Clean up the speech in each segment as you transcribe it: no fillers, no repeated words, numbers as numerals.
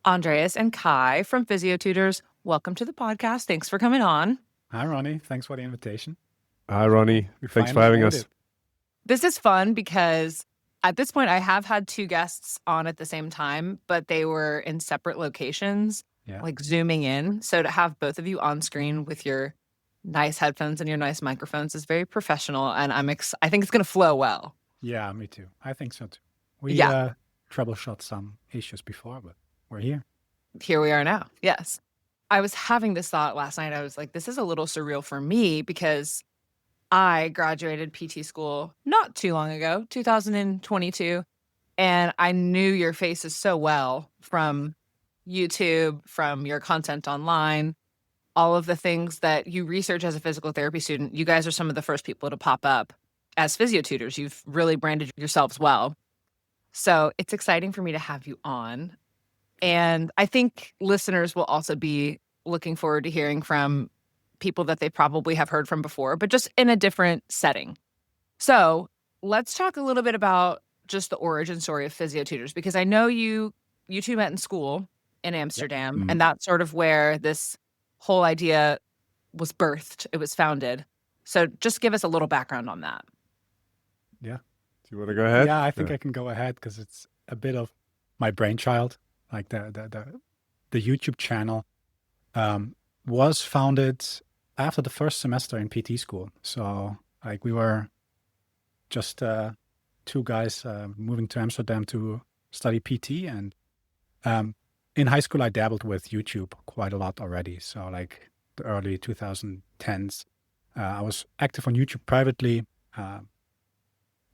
Andreas and Kai from Physiotutors. Welcome to the podcast. Thanks for coming on. Hi, Ronnie. Thanks for the invitation. Hi, Ronnie. We Thanks for finally having made us. it. This is fun because at this point I have had two guests on at the same time, but they were in separate locations, Yeah. like zooming in. So to have both of you on screen with your nice headphones and your nice microphones is very professional, and I think it's going to flow well. Yeah, me too. I think so too. We Yeah. troubleshot some issues before, but we're here. Here we are now. Yes. I was having this thought last night. I was like, this is a little surreal for me because I graduated PT school not too long ago, 2022, and I knew your faces so well from YouTube, from your content online, all of the things that you research as a physical therapy student. You guys are some of the first people to pop up as Physiotutors. You've really branded yourselves well. So it's exciting for me to have you on. And I think listeners will also be looking forward to hearing from people that they probably have heard from before, but just in a different setting. So let's talk a little bit about just the origin story of Physiotutors, because I know you two met in school in Amsterdam, Mhm. and that's sort of where this whole idea was birthed. It was founded. So just give us a little background on that. Yeah. Do you want to go ahead? Yeah, I think I can go ahead because it's a bit of my brainchild. Like the YouTube channel was founded after the first semester in PT school. So like we were just two guys moving to Amsterdam to study PT, and in high school I dabbled with YouTube quite a lot already. So like the early 2010s, I was active on YouTube privately,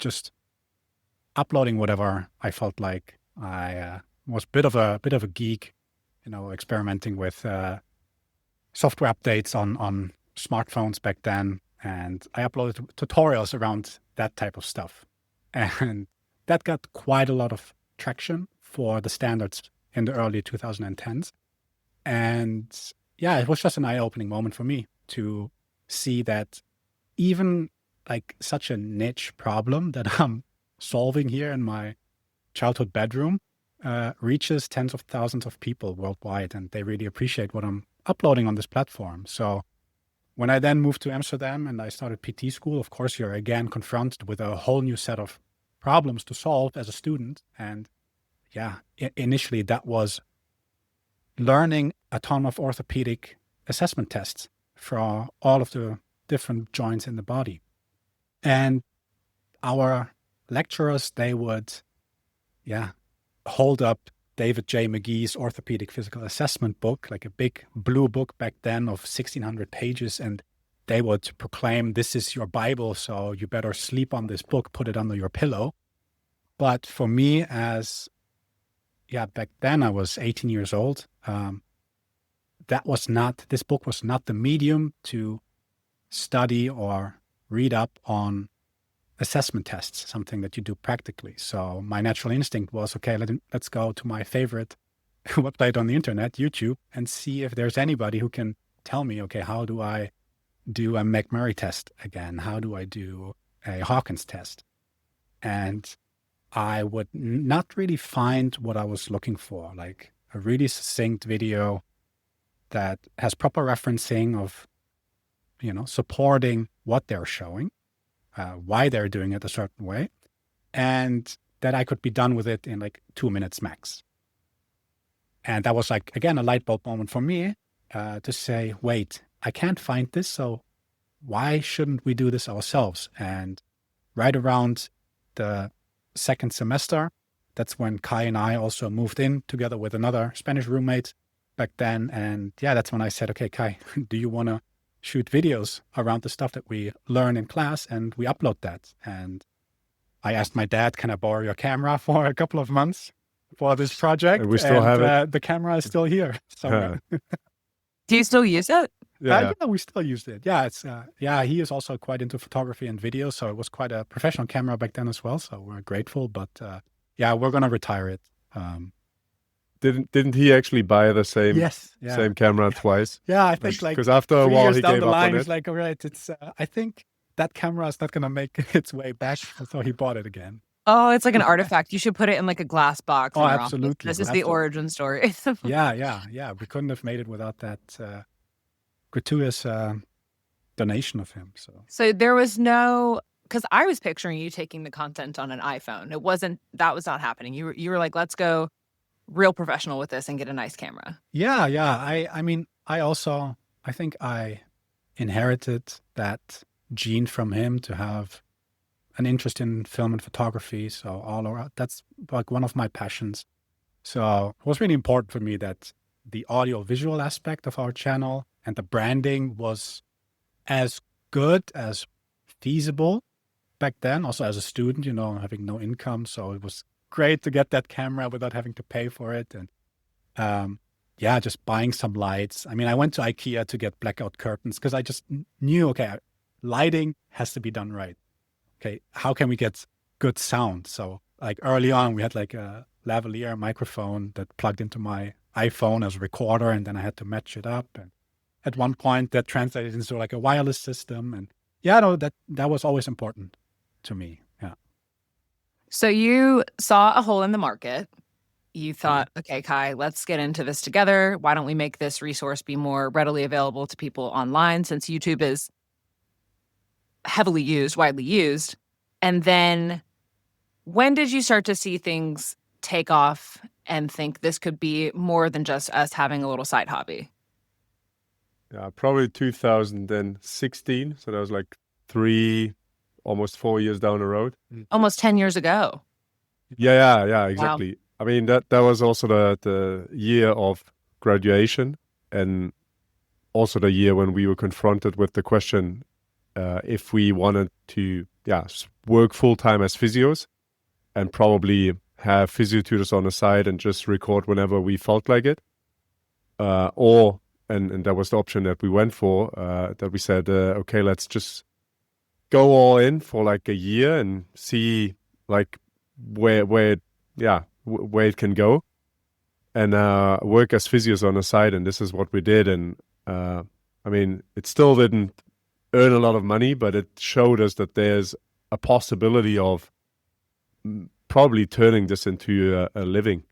just uploading whatever I felt like. I was a bit of a geek, experimenting with software updates on smartphones back then, and I uploaded tutorials around that type of stuff, and that got quite a lot of traction for the standards in the early 2010s. And yeah, it was just an eye-opening moment for me to see that even like such a niche problem that I'm solving here in my childhood bedroom reaches tens of thousands of people worldwide, and they really appreciate what I'm uploading on this platform. So when I then moved to Amsterdam and I started PT school, of course, you're again confronted with a whole new set of problems to solve as a student. And yeah, initially that was learning a ton of orthopedic assessment tests for all of the different joints in the body. And our lecturers, they would, hold up David J. McGee's orthopedic physical assessment book, like a big blue book back then of 1,600 pages. And they would proclaim, this is your Bible, so you better sleep on this book, put it under your pillow. But for me, back then I was 18 years old. This book was not the medium to study or read up on assessment tests, something that you do practically. So my natural instinct was, okay, let's go to my favorite website on the internet, YouTube, and see if there's anybody who can tell me, okay, how do I do a McMurray test again? How do I do a Hawkins test? And I would not really find what I was looking for, like a really succinct video that has proper referencing of, supporting what they're showing, why they're doing it a certain way, and that I could be done with it in like 2 minutes max. And that was like, again, a light bulb moment for me to say, wait, I can't find this, so why shouldn't we do this ourselves? And right around the second semester, that's when Kai and I also moved in together with another Spanish roommate back then. And yeah, that's when I said, okay, Kai, do you want to shoot videos around the stuff that we learn in class, and we upload that? And I asked my dad, can I borrow your camera for a couple of months for this project? And we still have it. The camera is still here somewhere. Do you still use it? Yeah. Yeah, we still used it. Yeah, it's he is also quite into photography and video, so it was quite a professional camera back then as well. So we're grateful, but we're gonna retire it. Didn't he actually buy the same same camera twice? Yeah, I think like because after a 3 while years he down gave the up line, on he's it. like, all right, it's I think that camera is not gonna make its way back, so he bought it again. Oh, it's like an artifact. You should put it in like a glass box Oh, in your office. absolutely. This is the origin story. Yeah. We couldn't have made it without that gratuitous donation of him. So there was no, because I was picturing you taking the content on an iPhone. That was not happening. You were like, let's go real professional with this and get a nice camera. Yeah. I mean, I think I inherited that gene from him to have an interest in film and photography. So all around, that's like one of my passions. So it was really important for me that the audio visual aspect of our channel and the branding was as good as feasible back then, also as a student, having no income. So it was great to get that camera without having to pay for it. And just buying some lights. I mean, I went to IKEA to get blackout curtains because I just knew, okay, lighting has to be done right. Okay, how can we get good sound? So like early on, we had like a lavalier microphone that plugged into my iPhone as a recorder, and then I had to match it up. And at one point, that translated into like a wireless system. And that was always important to me. Yeah. So you saw a hole in the market. You thought, okay, Kai, let's get into this together. Why don't we make this resource be more readily available to people online, since YouTube is heavily used, widely used? And then when did you start to see things take off and think this could be more than just us having a little side hobby? Yeah, probably 2016. So that was like almost 4 years down the road. Almost 10 years ago. Yeah, exactly. Wow. I mean, that was also the year of graduation, and also the year when we were confronted with the question if we wanted to work full-time as physios and probably have Physiotutors on the side and just record whenever we felt like it. And that was the option that we went for, that we said, okay, let's just go all in for like a year and see like where it can go, and work as physios on the side. And this is what we did. And I mean, it still didn't earn a lot of money, but it showed us that there's a possibility of probably turning this into a living.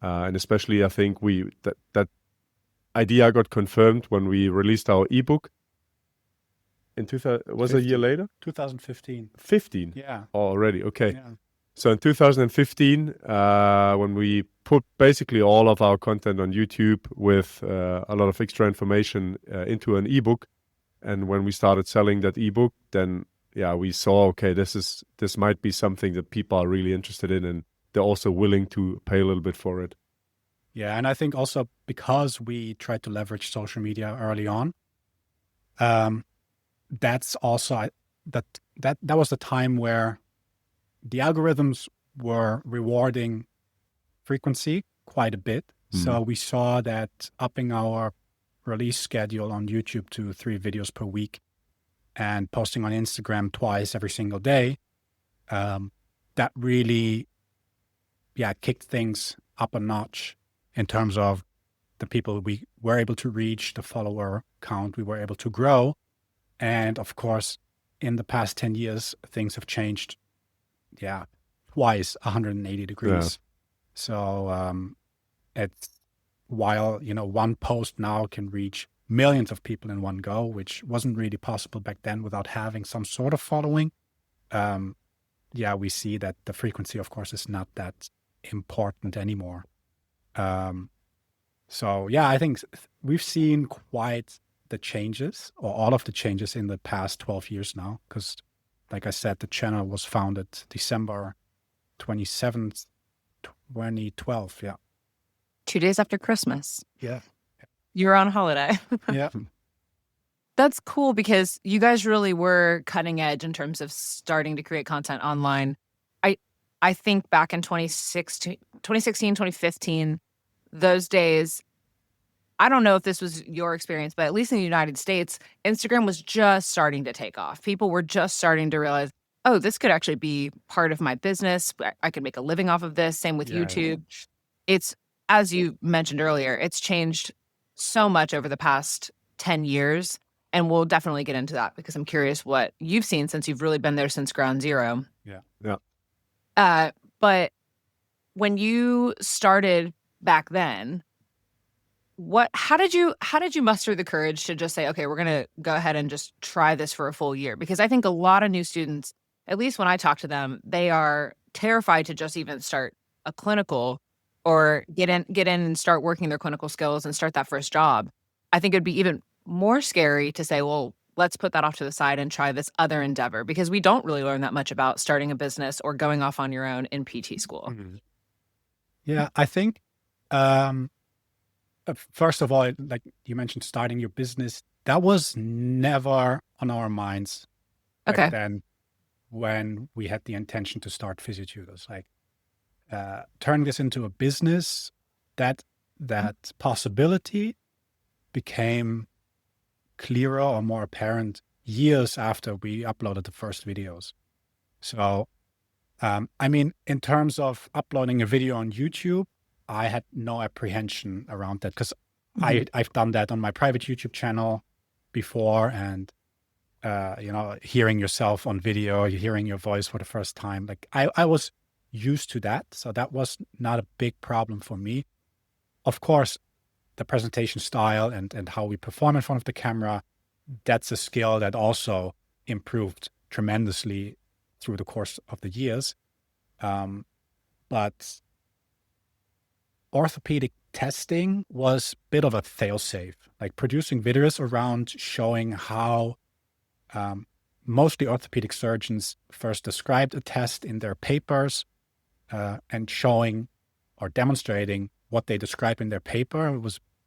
And especially, I think that idea got confirmed when we released our ebook in 2000. Was it a year later? 2015. 15? Yeah. Oh, already. Okay. Yeah. So in 2015, when we put basically all of our content on YouTube with a lot of extra information into an ebook, and when we started selling that ebook, then we saw, okay, this might be something that people are really interested in, and they're also willing to pay a little bit for it. Yeah, and I think also because we tried to leverage social media early on, that's also that was the time where the algorithms were rewarding frequency quite a bit. So we saw that upping our release schedule on YouTube to 3 videos per week and posting on Instagram twice every single day, that really, kicked things up a notch in terms of the people we were able to reach, the follower count we were able to grow. And of course, in the past 10 years, things have changed, twice, 180 degrees. Yeah. So it's while, one post now can reach millions of people in one go, which wasn't really possible back then without having some sort of following. We see that the frequency, of course, is not that important anymore. I think we've seen quite the changes, or all of the changes, in the past 12 years now, because like I said, the channel was founded December 27th, 2012. Yeah. 2 days after Christmas. Yeah. You were on holiday. Yeah. That's cool, because you guys really were cutting edge in terms of starting to create content online. I think back in 2016, 2015, those days, I don't know if this was your experience, but at least in the United States, Instagram was just starting to take off. People were just starting to realize, oh, this could actually be part of my business. I could make a living off of this. Same with YouTube. It's, as you mentioned earlier, it's changed so much over the past 10 years. And we'll definitely get into that, because I'm curious what you've seen since you've really been there since ground zero. Yeah. Yeah. But when you started back then, how did you muster the courage to just say, okay, we're going to go ahead and just try this for a full year? Because I think a lot of new students, at least when I talk to them, they are terrified to just even start a clinical or get in and start working their clinical skills and start that first job. I think it'd be even more scary to say, well, let's put that off to the side and try this other endeavor, because we don't really learn that much about starting a business or going off on your own in PT school. Mhm. Yeah, I think first of all, like you mentioned, starting your business, that was never on our minds back Okay. then when we had the intention to start Physiotutors. Like turning this into a business, that possibility became clearer or more apparent years after we uploaded the first videos. So, I mean, in terms of uploading a video on YouTube, I had no apprehension around that because I've done that on my private YouTube channel before, and hearing yourself on video, you're hearing your voice for the first time. Like I was used to that, so that was not a big problem for me. Of course, the presentation style and how we perform in front of the camera, that's a skill that also improved tremendously through the course of the years. But orthopedic testing was a bit of a failsafe, like producing videos around showing how mostly orthopedic surgeons first described a test in their papers and showing or demonstrating what they describe in their paper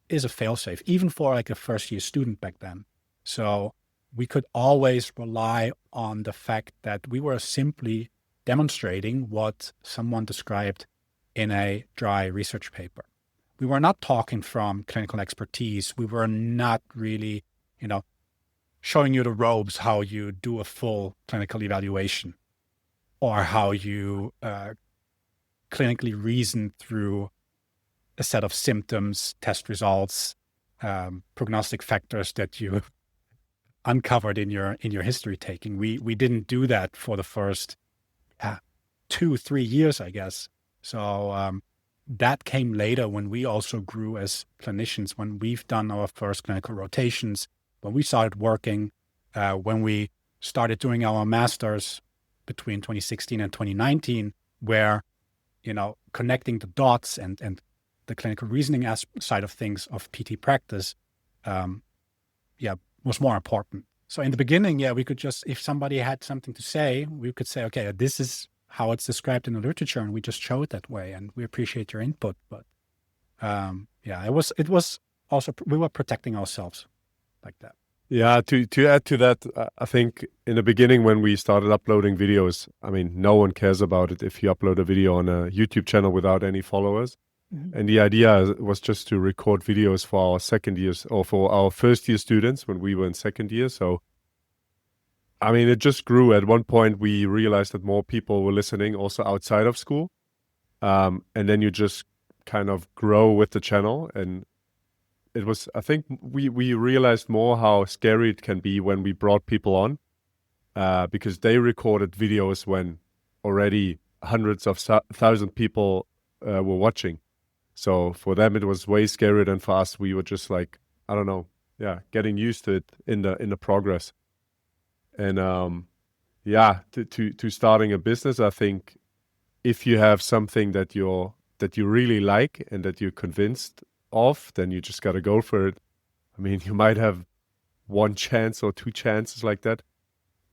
is a failsafe, even for like a first year student back then. So we could always rely on the fact that we were simply demonstrating what someone described in a dry research paper. We were not talking from clinical expertise. We were not really, showing you the ropes, how you do a full clinical evaluation or how you clinically reason through a set of symptoms, test results, prognostic factors that you uncovered in your history taking. We didn't do that for the first 2-3 years, I guess. So that came later when we also grew as clinicians, when we've done our first clinical rotations, when we started working, when we started doing our masters between 2016 and 2019, where connecting the dots and the clinical reasoning side of things of PT practice, was more important. So in the beginning, we could just, if somebody had something to say, we could say, okay, this is how it's described in the literature, and we just show it that way, and we appreciate your input. But it was also, we were protecting ourselves like that. Yeah, to add to that, I think in the beginning when we started uploading videos, I mean, no one cares about it if you upload a video on a YouTube channel without any followers. And the idea was just to record videos for our second years or for our first year students when we were in second year. So, I mean, it just grew. At one point, we realized that more people were listening also outside of school. And then you just kind of grow with the channel. And it was, I think we realized more how scary it can be when we brought people on, because they recorded videos when already hundreds of thousand people were watching. So for them, it was way scarier than for us. We were just like, I don't know, getting used to it in the progress. And to starting a business, I think if you have something that you really like and that you're convinced of, then you just got to go for it. I mean, you might have one chance or two chances like that,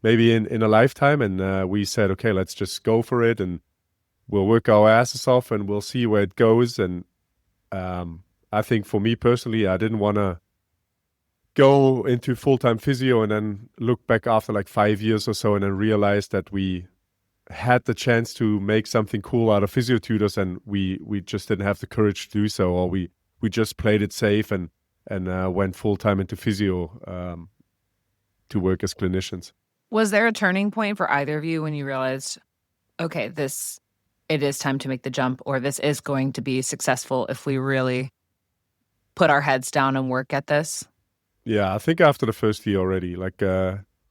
maybe in a lifetime. And we said, okay, let's just go for it, and we'll work our asses off, and we'll see where it goes. And I think for me personally, I didn't want to go into full-time physio and then look back after like 5 years or so and then realize that we had the chance to make something cool out of Physiotutors, and we just didn't have the courage to do so, or we just played it safe and went full-time into physio to work as clinicians. Was there a turning point for either of you when you realized, okay, it is time to make the jump, or this is going to be successful if we really put our heads down and work at this? Yeah, I think after the first year already, like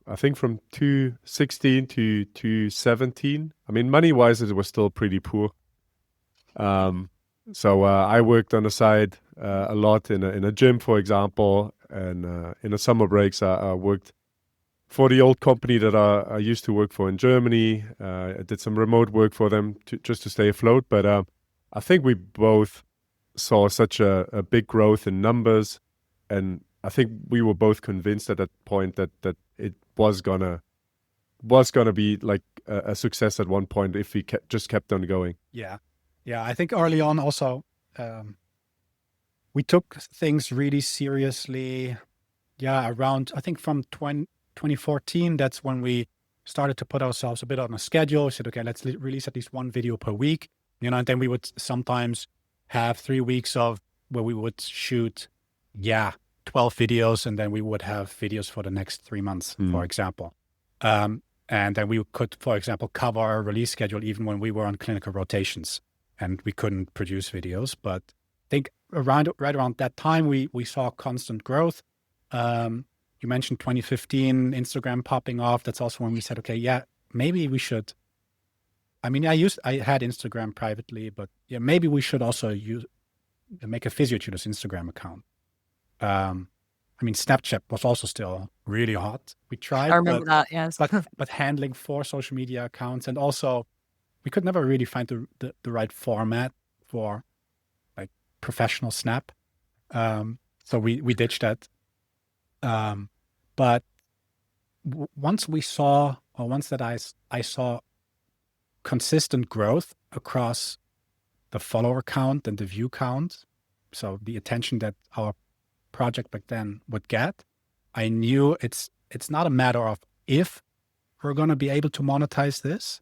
I think from 2016 to 2017. I mean, money-wise, it was still pretty poor. So I worked on the side a lot in a gym, for example, and in the summer breaks, I worked for the old company that I used to work for in Germany. I did some remote work for them just to stay afloat. But I think we both saw such a big growth in numbers, and I think we were both convinced at that point that it was gonna be like a success at one point if we just kept on going. Yeah. I think early on also, we took things really seriously. Yeah, around, I think from 2014, that's when we started to put ourselves a bit on a schedule. We said, okay, let's release at least one video per week, and then we would sometimes have 3 weeks of where we would shoot, 12 videos, and then we would have videos for the next 3 months, for example. And then we could, for example, cover our release schedule even when we were on clinical rotations and we couldn't produce videos. But I think right around that time, we saw constant growth. You mentioned 2015, Instagram popping off. That's also when we said, okay, maybe we should. I mean, I had Instagram privately, but maybe we should also make a Physiotutors Instagram account. I mean, Snapchat was also still really hot. We tried. I remember that, yes. But handling 4 social media accounts, and also we could never really find the right format for like professional Snap. So we ditched that. But once I saw consistent growth across the follower count and the view count, so the attention that our project back then would get, I knew it's not a matter of if we're going to be able to monetize this,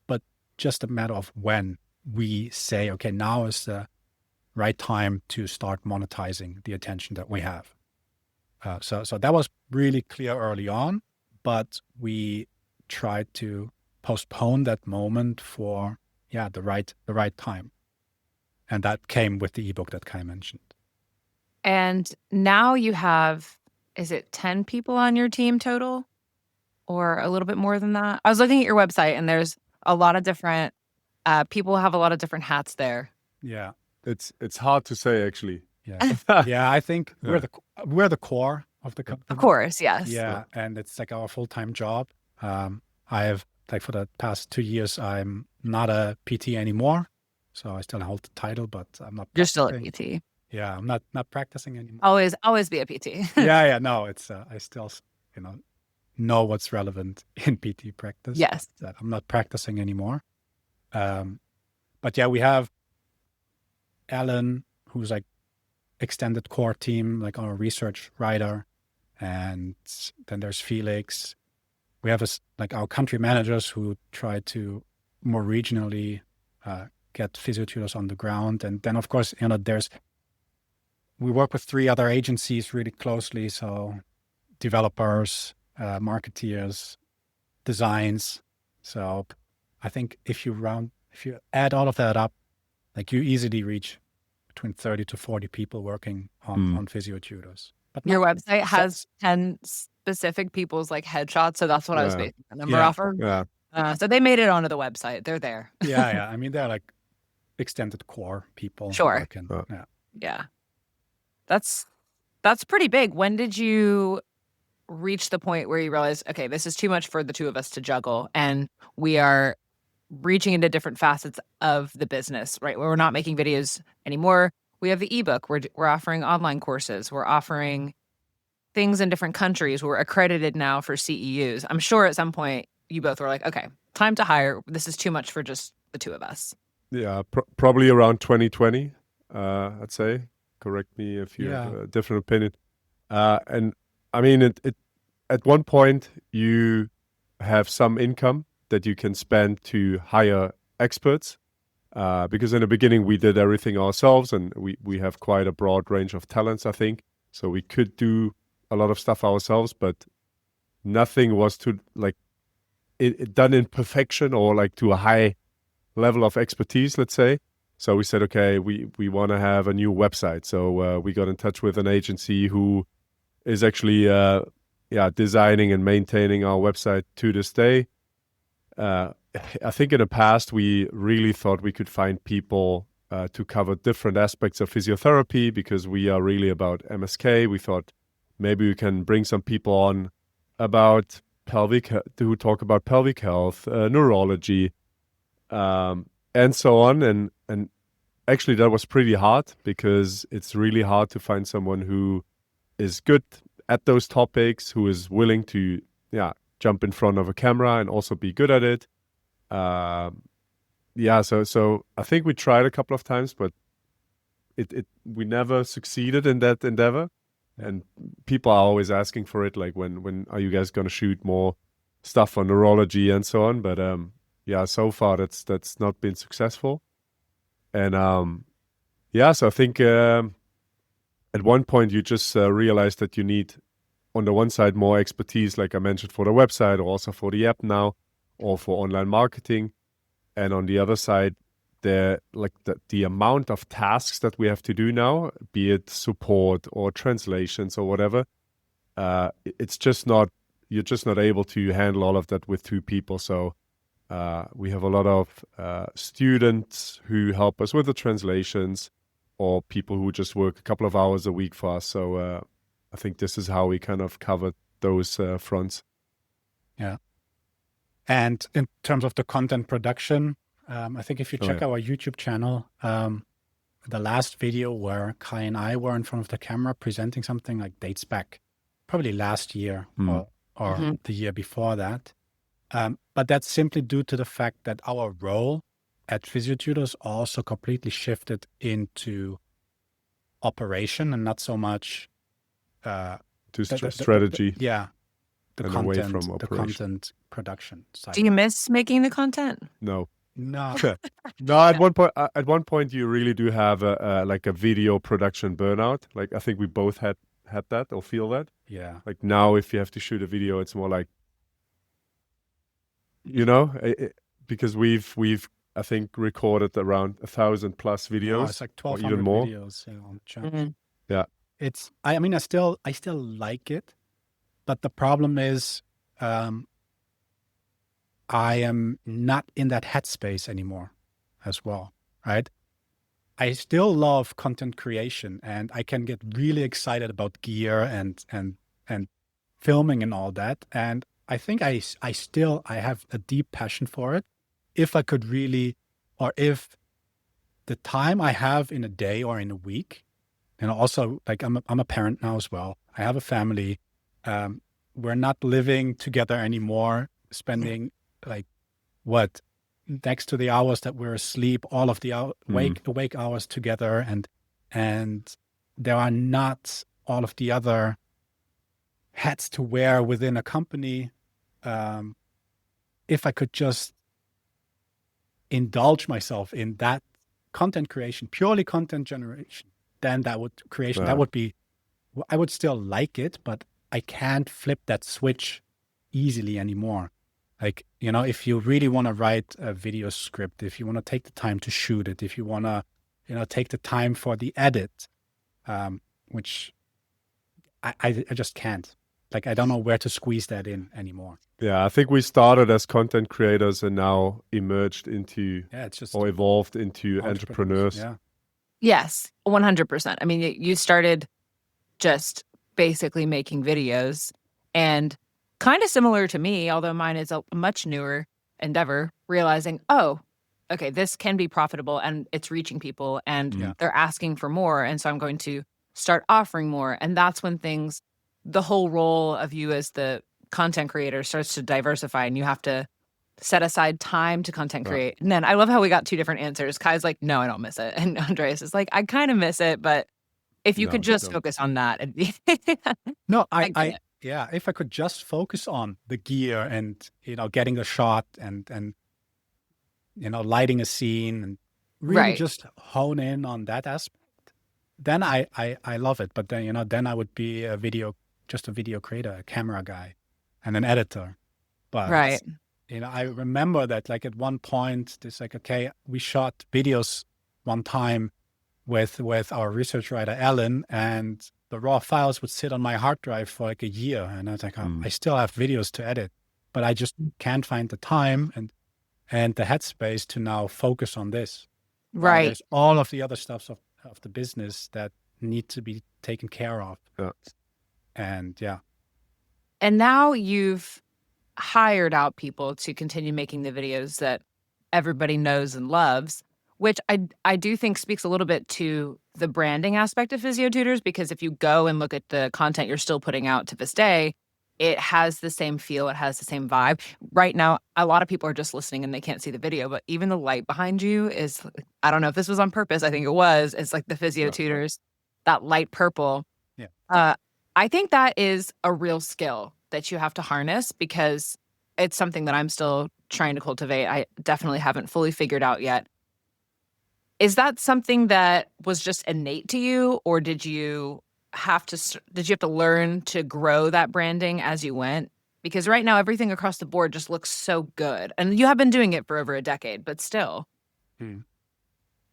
but just a matter of when we say, okay, now is the right time to start monetizing the attention that we have. So that was really clear early on, but we tried to postpone that moment for the right time, and that came with the ebook that Kai mentioned. And now you have, is it 10 people on your team total, or a little bit more than that? I was looking at your website, and there's a lot of different people have a lot of different hats there. Yeah, it's hard to say actually. Yeah, I think we're the core of the company. Of course, yes. Yeah, and it's like our full-time job. I have, like, for the past 2 years, I'm not a PT anymore, so I still hold the title, but I'm not. You're still a PT. Yeah, I'm not practicing anymore. Always be a PT. No, it's I still know what's relevant in PT practice. Yes, that I'm not practicing anymore. But we have Alan, who's like extended core team, like our research writer, and then there's Felix. We have our country managers who try to more regionally get Physiotutors on the ground, and then of course we work with 3 other agencies really closely, so developers, marketeers, designs. So I think if you add all of that up, like, you easily reach between 30 to 40 people working on Physiotutors. But your website has 10 specific people's like headshots, so that's what I was basing the number off of. So they made it onto the website. They're there. I mean, they're like extended core people. Sure. Yeah. That's pretty big. When did you reach the point where you realized, okay, this is too much for the 2 of us to juggle, and we are reaching into different facets of the business, right? Where we're not making videos anymore. We have the ebook. We're offering online courses. We're offering things in different countries. We're accredited now for CEUs. I'm sure at some point you both were like, okay, time to hire. This is too much for just the 2 of us. Yeah, probably around 2020, I'd say. Correct me if you have a different opinion. And I mean, it at one point you have some income that you can spend to hire experts, because in the beginning we did everything ourselves, and we have quite a broad range of talents, I think. So we could do a lot of stuff ourselves, but nothing was to like it done in perfection or like to a high level of expertise, let's say. So we said, okay, we want to have a new website. So we got in touch with an agency who is actually designing and maintaining our website to this day. I think in the past we really thought we could find people to cover different aspects of physiotherapy because we are really about MSK. We thought maybe we can bring some people on about who talk about pelvic health, neurology, and so on. And actually that was pretty hard because it's really hard to find someone who is good at those topics, who is willing to jump in front of a camera and also be good at it. So I think we tried a couple of times, but we never succeeded in that endeavor. And people are always asking for it, like when are you guys going to shoot more stuff on neurology and so on? But so far that's not been successful. And so I think at one point you just realize that you need, on the one side, more expertise, like I mentioned, for the website or also for the app now, or for online marketing. And on the other side, the amount of tasks that we have to do now, be it support or translations or whatever, it's just not, you're just not able to handle all of that with two people. So we have a lot of students who help us with the translations, or people who just work a couple of hours a week for us. So I think this is how we kind of cover those fronts. Yeah. And in terms of the content production, I think if you check our YouTube channel, the last video where Kai and I were in front of the camera presenting something, like, dates back probably last year or the year before that. But that's simply due to the fact that our role at Physiotutors also completely shifted into operation and not so much strategy. The and content, away from the operation. content production side. Do you miss making the content? No. No. No, at one point you really do have a video production burnout. Like, I think we both had that or feel that. Yeah. Like, now if you have to shoot a video, it's more like, because we've I think recorded around 1,000+ videos. No, it's like 1,200 or even more. videos on the channel. Yeah. It's, I mean, I still like it, but the problem is, I am not in that headspace anymore as well, right? I still love content creation, and I can get really excited about gear and filming and all that. And I think I have a deep passion for it. If I could really, or if the time I have in a day or in a week, and also, like, I'm a parent now as well. I have a family. We're not living together anymore, spending next to the hours that we're asleep, all of the awake hours together, and there are not all of the other hats to wear within a company. If I could just indulge myself in that content creation, purely content generation, then that would be, I would still like it, but I can't flip that switch easily anymore. Like, if you really want to write a video script, if you want to take the time to shoot it, if you want to, take the time for the edit, which I just can't. Like, I don't know where to squeeze that in anymore. Yeah, I think we started as content creators and now emerged into, or evolved into entrepreneurs. Yeah. Yes, 100%. I mean, you started just basically making videos, and kind of similar to me, although mine is a much newer endeavor, realizing, oh, okay, this can be profitable and it's reaching people and they're asking for more. And so I'm going to start offering more. And that's when the whole role of you as the content creator starts to diversify, and you have to set aside time to content create. And then I love how we got two different answers. Kai's like, no, I don't miss it. And Andreas is like, I kind of miss it, but if you could just focus on that. No, if I could just focus on the gear and, getting the shot and lighting a scene and really just hone in on that aspect, then I love it. But then, then I would be just a video creator, a camera guy and an editor. But, I remember that, like, at one point, it's like, okay, we shot videos one time with our research writer, Ellen, and the raw files would sit on my hard drive for like a year, and I was like, I still have videos to edit, but I just can't find the time and the headspace to now focus on this. While Right. there's all of the other stuff of the business that need to be taken care of. Yeah. And yeah. And now you've hired out people to continue making the videos that everybody knows and loves, which I do think speaks a little bit to the branding aspect of Physiotutors, because if you go and look at the content you're still putting out to this day, it has the same feel, it has the same vibe. Right now, a lot of people are just listening and they can't see the video, but even the light behind you is, I don't know if this was on purpose, I think it was. It's like the Physiotutors, that light purple. Yeah. I think that is a real skill that you have to harness, because it's something that I'm still trying to cultivate. I definitely haven't fully figured out yet. Is that something that was just innate to you, or did you have to learn to grow that branding as you went? Because right now everything across the board just looks so good, and you have been doing it for over a decade, but still.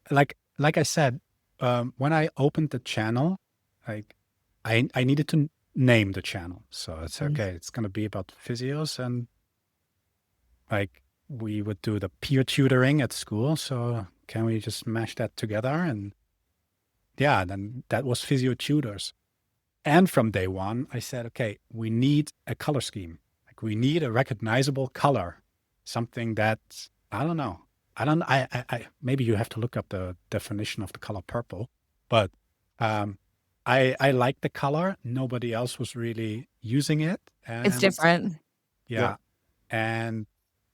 Like I said, when I opened the channel, like I needed to name the channel. So it's okay. It's going to be about physios, and like we would do the peer tutoring at school. So can we just mash that together? And yeah, then that was Physiotutors. And from day one, I said, okay, we need a color scheme. Like we need a recognizable color, something that, I don't know. I maybe you have to look up the definition of the color purple, but I like the color. Nobody else was really using it. And It's different. yeah. And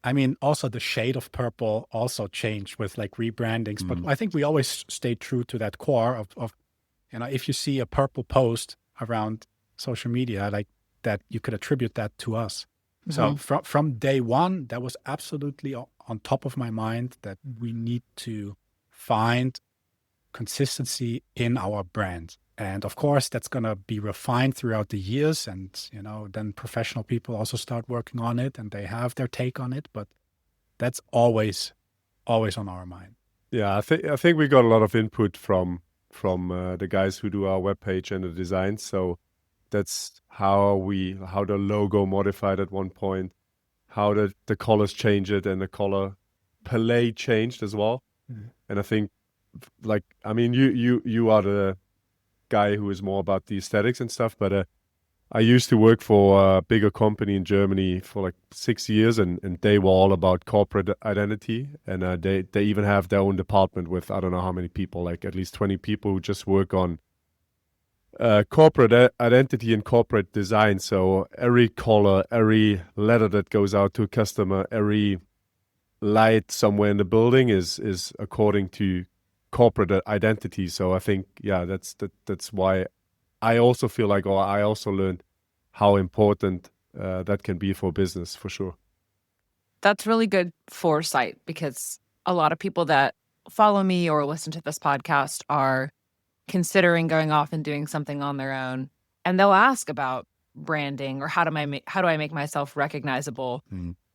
I mean, also the shade of purple also changed with like rebrandings, but I think we always stayed true to that core of, you know, if you see a purple post around social media, like that, you could attribute that to us. So from day one, that was absolutely on top of my mind, that we need to find consistency in our brand. And of course, that's going to be refined throughout the years. And, you know, then professional people also start working on it and they have their take on it. But that's always on our mind. Yeah, I think we got a lot of input from the guys who do our webpage and the design. So that's how the logo modified at one point, how the colors changed it, and the color palette changed as well. And I think, like, I mean, you are the guy who is more about the aesthetics and stuff, but I used to work for a bigger company in Germany for like 6 years, and they were all about corporate identity. And they even have their own department with, I don't know how many people, like at least 20 people who just work on corporate identity and corporate design. So every color, every letter that goes out to a customer, every light somewhere in the building is according to corporate identity. So I think, yeah, that's why I also feel like, or I also learned how important that can be for business, for sure. That's really good foresight, because a lot of people that follow me or listen to this podcast are considering going off and doing something on their own, and they'll ask about branding or how do I make myself recognizable?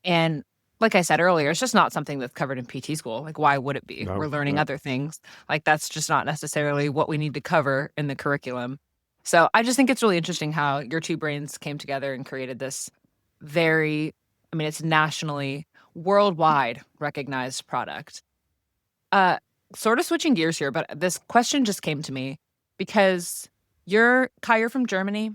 And like I said earlier, it's just not something that's covered in PT school. Like, why would it be? No, We're learning no. other things. Like, that's just not necessarily what we need to cover in the curriculum. So I just think it's really interesting how your two brains came together and created this it's nationally, worldwide recognized product. Sort of switching gears here, but this question just came to me because you're from Germany.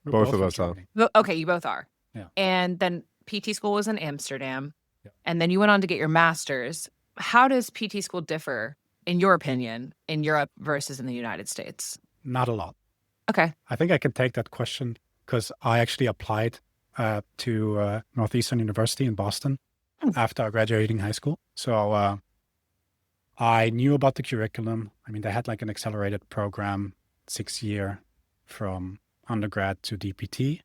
We're Both of from us are. Germany. Okay, you both are. Yeah. And then PT school was in Amsterdam. Yeah. And then you went on to get your master's. How does PT school differ, in your opinion, in Europe versus in the United States? Not a lot. Okay. I think I can take that question because I actually applied to Northeastern University in Boston after graduating high school. So I knew about the curriculum. I mean, they had like an accelerated program, 6-year from undergrad to DPT.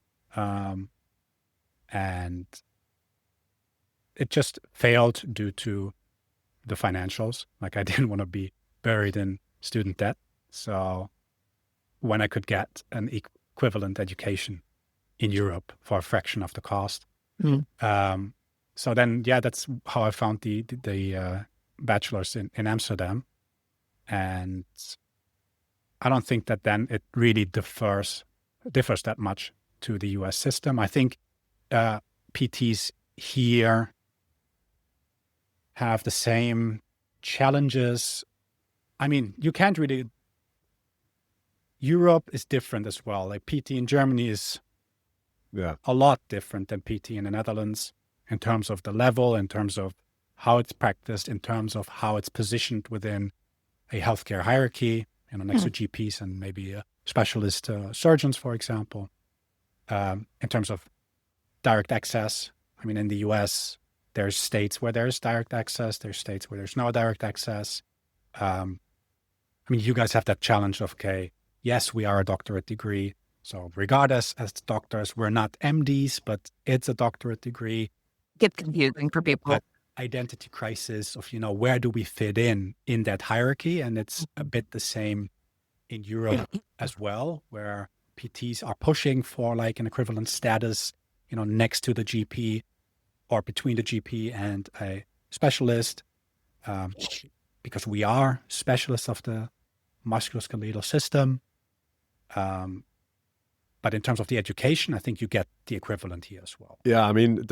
And it just failed due to the financials. Like, I didn't want to be buried in student debt. So when I could get an equivalent education in Europe for a fraction of the cost. So then, yeah, that's how I found the bachelor's in Amsterdam. And I don't think that then it really differs that much to the US system. I think PTs here have the same challenges. I mean, you can't really. Europe is different as well. Like PT in Germany is a lot different than PT in the Netherlands in terms of the level, in terms of how it's practiced, in terms of how it's positioned within a healthcare hierarchy, next to GPs and maybe specialist surgeons, for example. In terms of direct access, I mean, in the US, there's states where there's direct access, there's states where there's no direct access. I mean, you guys have that challenge of, okay, yes, we are a doctorate degree. So regardless, as doctors, we're not MDs, but it's a doctorate degree. Gets confusing for people. But identity crisis of, where do we fit in that hierarchy? And it's a bit the same in Europe as well, where PTs are pushing for like an equivalent status, next to the GP or between the GP and a specialist, because we are specialists of the musculoskeletal system. But in terms of the education, I think you get the equivalent here as well. Yeah, I mean,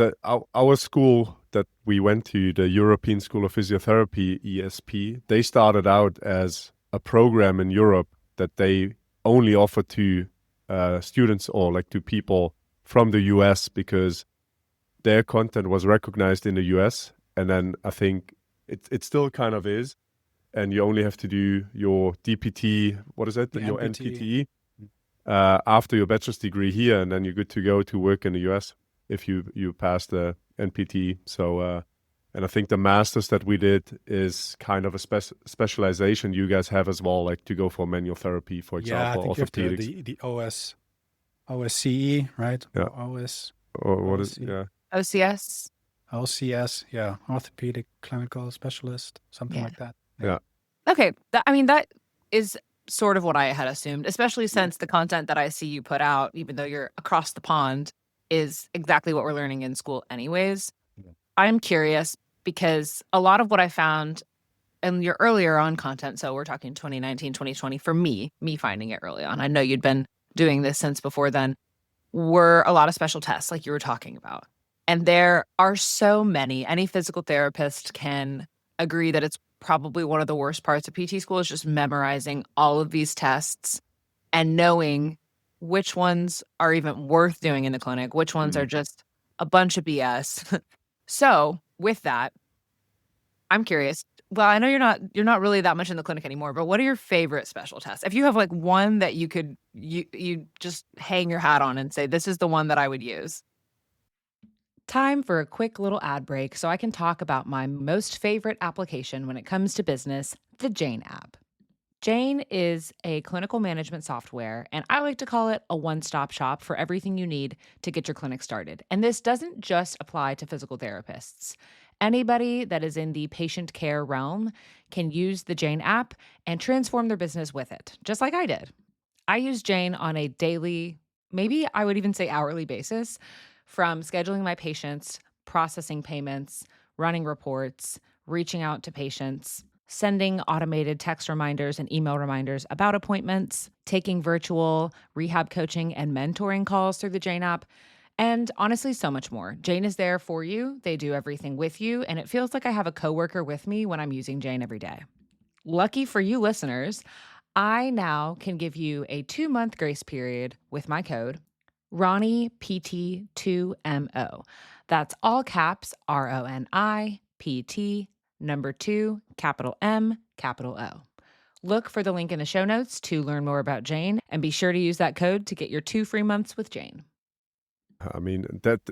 our school that we went to, the European School of Physiotherapy, ESP, they started out as a program in Europe that they only offer to students or like to people from the US, because their content was recognized in the US. And then I think it still kind of is. And you only have to do your DPT, what is it? Your NPTE. After your bachelor's degree here, and then you're good to go to work in the US if you pass the NPT. So, and I think the master's that we did is kind of a specialization you guys have as well, like to go for manual therapy, for example, orthopedics. The OSCE, right? Yeah. Or what is, yeah. OCS? OCS, yeah. Orthopedic clinical specialist, something like that. Yeah. Okay. That is sort of what I had assumed, especially since the content that I see you put out, even though you're across the pond, is exactly what we're learning in school anyways. Yeah. I'm curious because a lot of what I found in your earlier on content, so we're talking 2019, 2020, for me finding it early on, I know you'd been doing this since before then, were a lot of special tests like you were talking about. And there are so many. Any physical therapist can agree that it's probably one of the worst parts of PT school is just memorizing all of these tests and knowing which ones are even worth doing in the clinic, which ones are just a bunch of BS. So with that, I'm curious. Well, I know you're not really that much in the clinic anymore, but what are your favorite special tests? If you have like one that you could you just hang your hat on and say, this is the one that I would use. Time for a quick little ad break so I can talk about my most favorite application when it comes to business, the Jane app. Jane is a clinical management software, and I like to call it a one-stop shop for everything you need to get your clinic started. And this doesn't just apply to physical therapists. Anybody that is in the patient care realm can use the Jane app and transform their business with it, just like I did. I use Jane on a daily, maybe I would even say hourly basis, from scheduling my patients, processing payments, running reports, reaching out to patients, sending automated text reminders and email reminders about appointments, taking virtual rehab coaching and mentoring calls through the Jane app, and honestly, so much more. Jane is there for you. They do everything with you, and it feels like I have a coworker with me when I'm using Jane every day. Lucky for you listeners, I now can give you a 2-month grace period with my code Ronnie PT2MO. That's all caps RONIPT, number 2, capital M, capital O. Look for the link in the show notes to learn more about Jane, and be sure to use that code to get your 2 free months with Jane. I mean,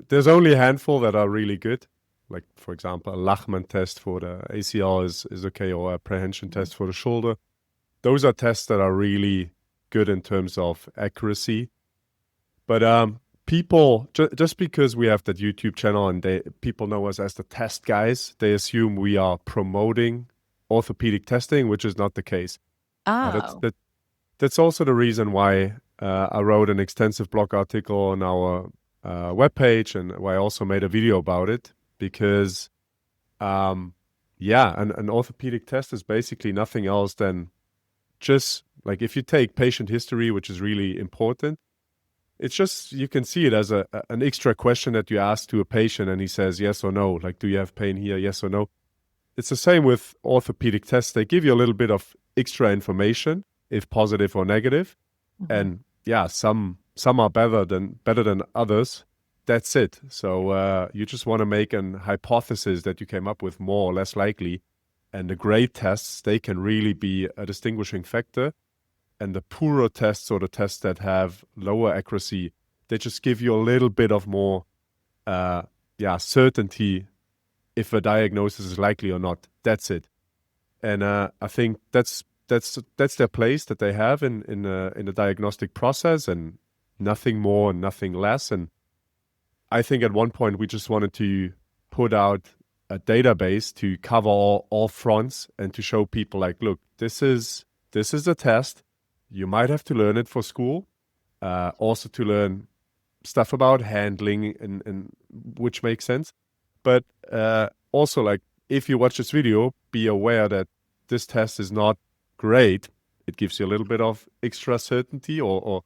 there's only a handful that are really good. Like, for example, a Lachman test for the ACL is okay, or a prehension test for the shoulder. Those are tests that are really good in terms of accuracy. But people, just because we have that YouTube channel and people know us as the test guys, they assume we are promoting orthopedic testing, which is not the case. Oh. That's also the reason why I wrote an extensive blog article on our webpage, and why I also made a video about it, because an orthopedic test is basically nothing else than just Like if you take patient history, which is really important, it's just, you can see it as an extra question that you ask to a patient and he says yes or no. Like, do you have pain here? Yes or no. It's the same with orthopedic tests. They give you a little bit of extra information, if positive or negative. And yeah, some are better than others. That's it. So you just want to make an hypothesis that you came up with more or less likely. And the great tests, they can really be a distinguishing factor. And the poorer tests, or the tests that have lower accuracy, they just give you a little bit of more certainty if a diagnosis is likely or not. That's it. And I think that's their place that they have in the diagnostic process, and nothing more and nothing less. And I think at one point we just wanted to put out a database to cover all fronts and to show people like, look, this is a test. You might have to learn it for school, also to learn stuff about handling, and which makes sense. But also, like, if you watch this video, be aware that this test is not great. It gives you a little bit of extra certainty, or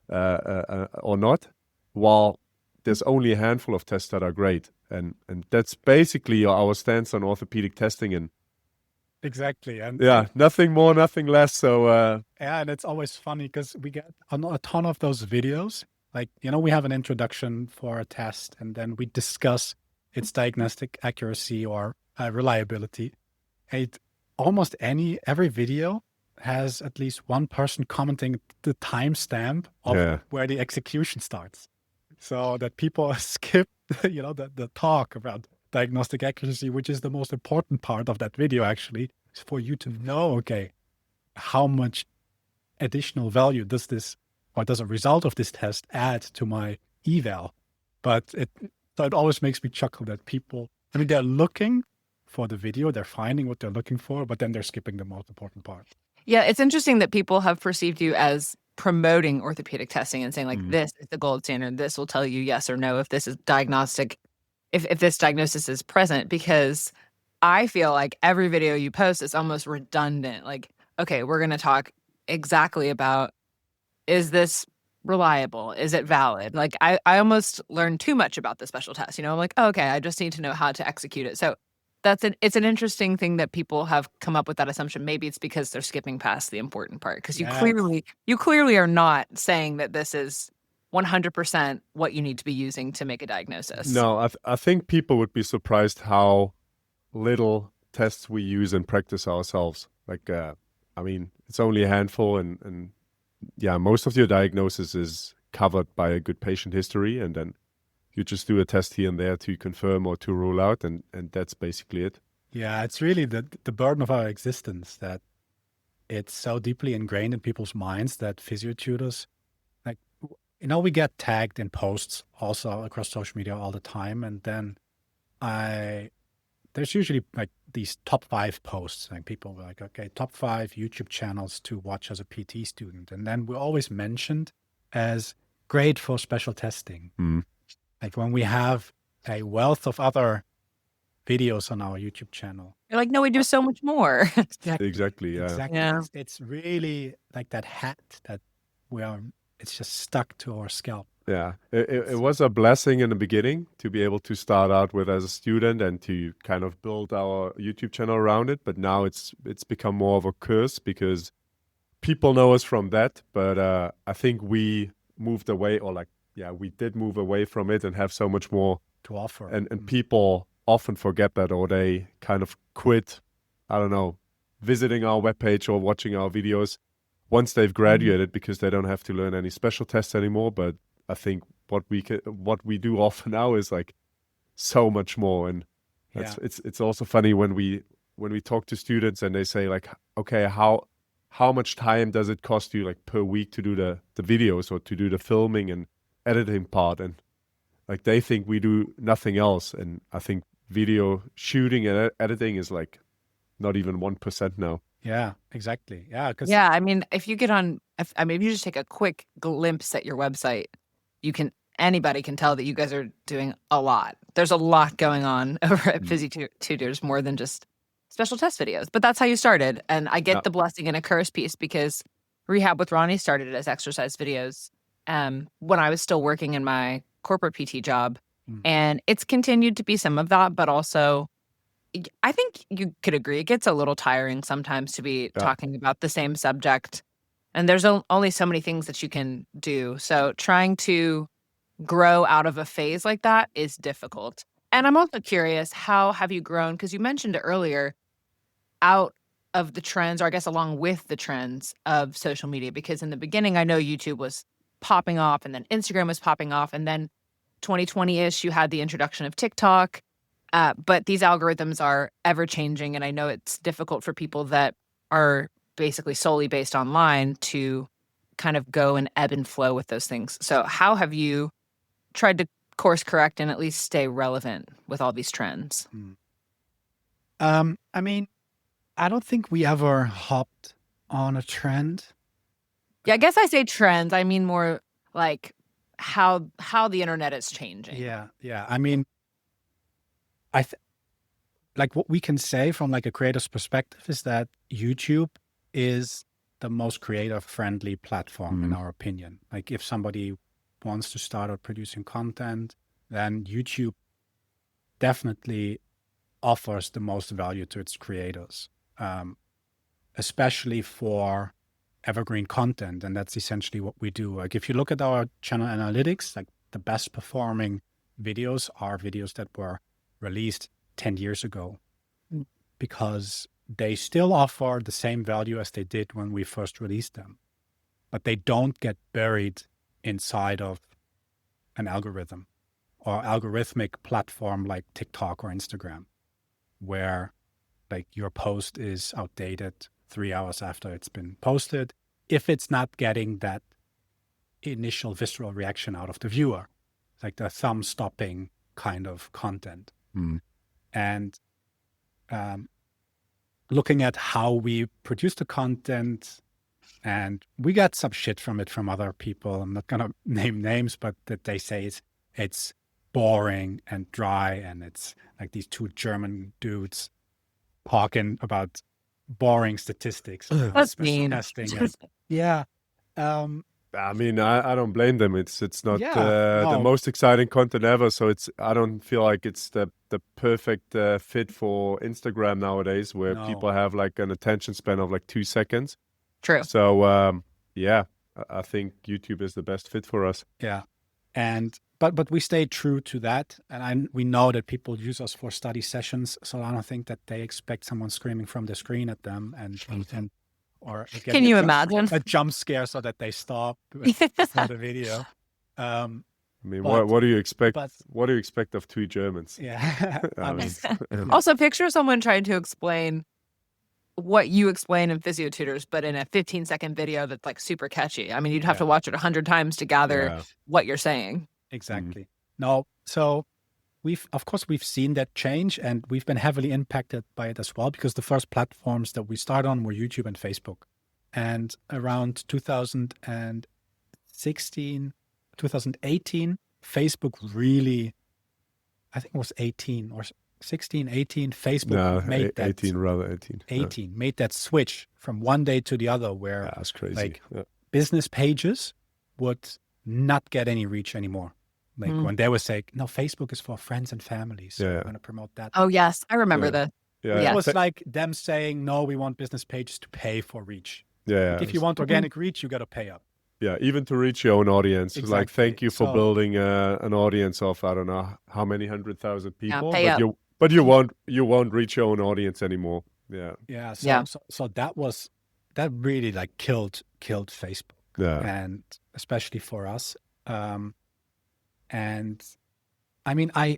not, while there's only a handful of tests that are great. And that's basically our stance on orthopedic testing. And Exactly. And yeah, nothing more, nothing less. So yeah, and it's always funny because we get a ton of those videos. Like, we have an introduction for a test, and then we discuss its diagnostic accuracy or reliability. And almost every video has at least one person commenting the timestamp of where the execution starts, so that people skip, the talk about diagnostic accuracy, which is the most important part of that video, actually, is for you to know, okay, how much additional value does a result of this test add to my eval? But it always makes me chuckle that people, they're looking for the video, they're finding what they're looking for, but then they're skipping the most important part. Yeah, it's interesting that people have perceived you as promoting orthopedic testing and saying, like, this is the gold standard. This will tell you yes or no if this is diagnostic, if this diagnosis is present, because I feel like every video you post is almost redundant. Like, okay, we're going to talk exactly about, is this reliable? Is it valid? Like, I almost learned too much about the special test. I'm like, oh, okay, I just need to know how to execute it. So it's an interesting thing that people have come up with that assumption. Maybe it's because they're skipping past the important part, because you clearly are not saying that this is 100% what you need to be using to make a diagnosis. No, I think people would be surprised how little tests we use and practice ourselves. Like, it's only a handful, and yeah, most of your diagnosis is covered by a good patient history, and then you just do a test here and there to confirm or to rule out, and that's basically it. Yeah, it's really the burden of our existence that it's so deeply ingrained in people's minds that Physiotutors, like, we get tagged in posts also across social media all the time, and then there's usually like these top 5 posts, like people were like, okay, top 5 YouTube channels to watch as a PT student, and then we're always mentioned as great for special testing. Like, when we have a wealth of other videos on our YouTube channel. You're like, no, we do so much more. Exactly. Yeah. Exactly. Yeah. It's really like that hat that it's just stuck to our scalp. Yeah. It was a blessing in the beginning to be able to start out with as a student and to kind of build our YouTube channel around it. But now it's become more of a curse, because people know us from that. But I think we moved away, or like, yeah, we did move away from it and have so much more to offer. And people often forget that, or they kind of quit, I don't know, visiting our webpage or watching our videos once they've graduated, because they don't have to learn any special tests anymore. But I think what we do often now is like so much more. And it's also funny when we talk to students and they say like, okay, how much time does it cost you, like, per week to do the videos or to do the filming and editing part? And like, they think we do nothing else, and I think video shooting and editing is like not even 1% now. Yeah, exactly. Yeah, yeah, I mean, if you just take a quick glimpse at your website, anybody can tell that you guys are doing a lot. There's a lot going on over at Physiotutors, more than just special test videos. But that's how you started, and I get the blessing and a curse piece, because Rehab with Ronnie started as exercise videos when I was still working in my corporate PT job. And it's continued to be some of that, but also I think you could agree it gets a little tiring sometimes to be Yeah. talking about the same subject. And there's only so many things that you can do. So trying to grow out of a phase like that is difficult. And I'm also curious, how have you grown? Because you mentioned it earlier, out of the trends, or I guess along with the trends of social media. Because in the beginning, I know YouTube was popping off and then Instagram was popping off. And then 2020-ish, you had the introduction of TikTok. But these algorithms are ever changing. And I know it's difficult for people that are basically solely based online to kind of go and ebb and flow with those things. So how have you tried to course correct and at least stay relevant with all these trends? I mean, I don't think we ever hopped on a trend. Yeah, I guess I say trends. I mean more like how the internet is changing. Yeah. I mean, like what we can say from like a creator's perspective is that YouTube is the most creator friendly platform in our opinion. Like if somebody wants to start out producing content, then YouTube definitely offers the most value to its creators, especially for evergreen content. And that's essentially what we do. Like if you look at our channel analytics, like the best performing videos are videos that were released 10 years ago, because they still offer the same value as they did when we first released them, but they don't get buried inside of an algorithm or algorithmic platform like TikTok or Instagram, where like your post is outdated 3 hours after it's been posted, if it's not getting that initial visceral reaction out of the viewer, like the thumb stopping kind of content. And looking at how we produce the content, and we got some shit from it from other people. I'm not gonna name names, but that they say it's boring and dry, and it's like these two German dudes talking about boring statistics, That's mean. testing. And, yeah. I mean, I don't blame them. It's not the no, most exciting content ever. So I don't feel like it's the perfect fit for Instagram nowadays, where No. people have like an attention span of like 2 seconds. True. So yeah, I think YouTube is the best fit for us. Yeah. And but we stay true to that, and we know that people use us for study sessions, so I don't think that they expect someone screaming from the screen at them and or Can you imagine? a jump scare so that they stop for the video. I mean, But- what do you expect? but- What do you expect of two Germans? Yeah. I mean, Also, picture someone trying to explain what you explain in Physiotutors, but in a 15-second video that's like super catchy. I mean, you'd have to watch it 100 times to gather Yeah. what you're saying. Exactly. No, so of course we've seen that change, and we've been heavily impacted by it as well, because the first platforms that we started on were YouTube and Facebook. And around 2016, 2018, Facebook really, I think it was 18 or 16, 18, Facebook no, made that 18 rather 18. 18 made that switch from one day to the other, where Yeah, that's crazy. like Yeah. business pages would not get any reach anymore. Like when they would say, no, Facebook is for friends and families. So Yeah, we're yeah. going to promote that. Oh, yes. I remember Yeah. the. Yeah, Yeah. It was Fa- like them saying, no, we want business pages to pay for reach. yeah, Like if you want organic reach, you got to pay up. yeah, even to reach your own audience. Like, Exactly. thank you for So- building an audience of, I don't know how many 100,000 people, pay but up. you won't reach your own audience anymore. Yeah, Yeah. So, Yeah. so that really like killed Facebook, yeah, and especially for us. And I mean, I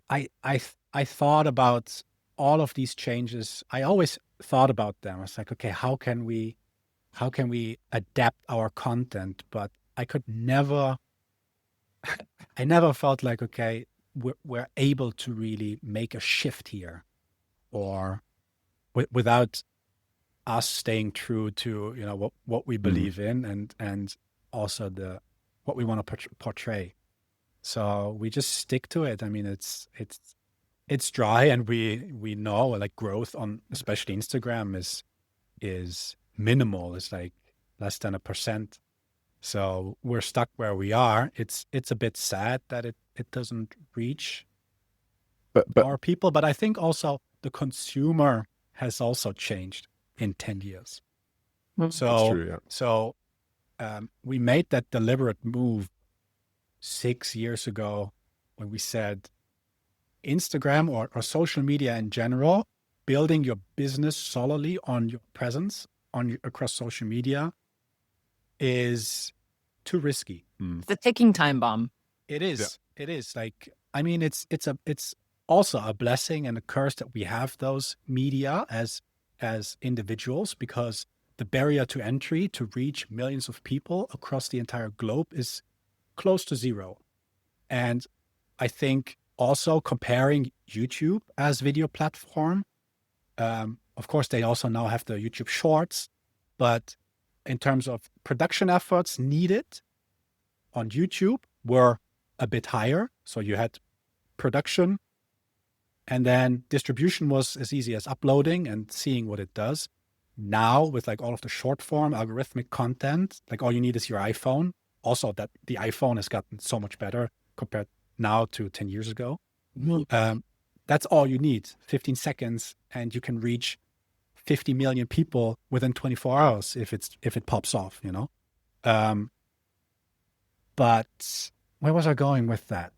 thought about all of these changes. I always thought about them. I was like, okay, how can we adapt our content? But I could never, I never felt like, okay, we're able to really make a shift here, or without us staying true to, you know, what we believe in, and also what we want to portray. So we just stick to it. I mean, it's dry, and we know like growth on especially Instagram is minimal. It's like less than 1%. So we're stuck where we are. It's a bit sad that it doesn't reach But more people, but I think also the consumer has also changed in 10 years. that's So true. Yeah. we made that deliberate move 6 years ago when we said Instagram or social media in general, building your business solely on your presence across social media is too risky. It's a ticking time bomb. It is. It is. Like, I mean, it's also a blessing and a curse that we have those media as individuals, because the barrier to entry to reach millions of people across the entire globe is close to zero. And I think also comparing YouTube as video platform, of course, they also now have the YouTube Shorts, but in terms of production efforts needed on YouTube were a bit higher. So you had production, and then distribution was as easy as uploading and seeing what it does. Now with like all of the short form algorithmic content, like all you need is your iPhone. Also that the iPhone has gotten so much better compared now to 10 years ago. That's all you need, 15 seconds, and you can reach 50 million people within 24 hours if it pops off, you know? But where was I going with that?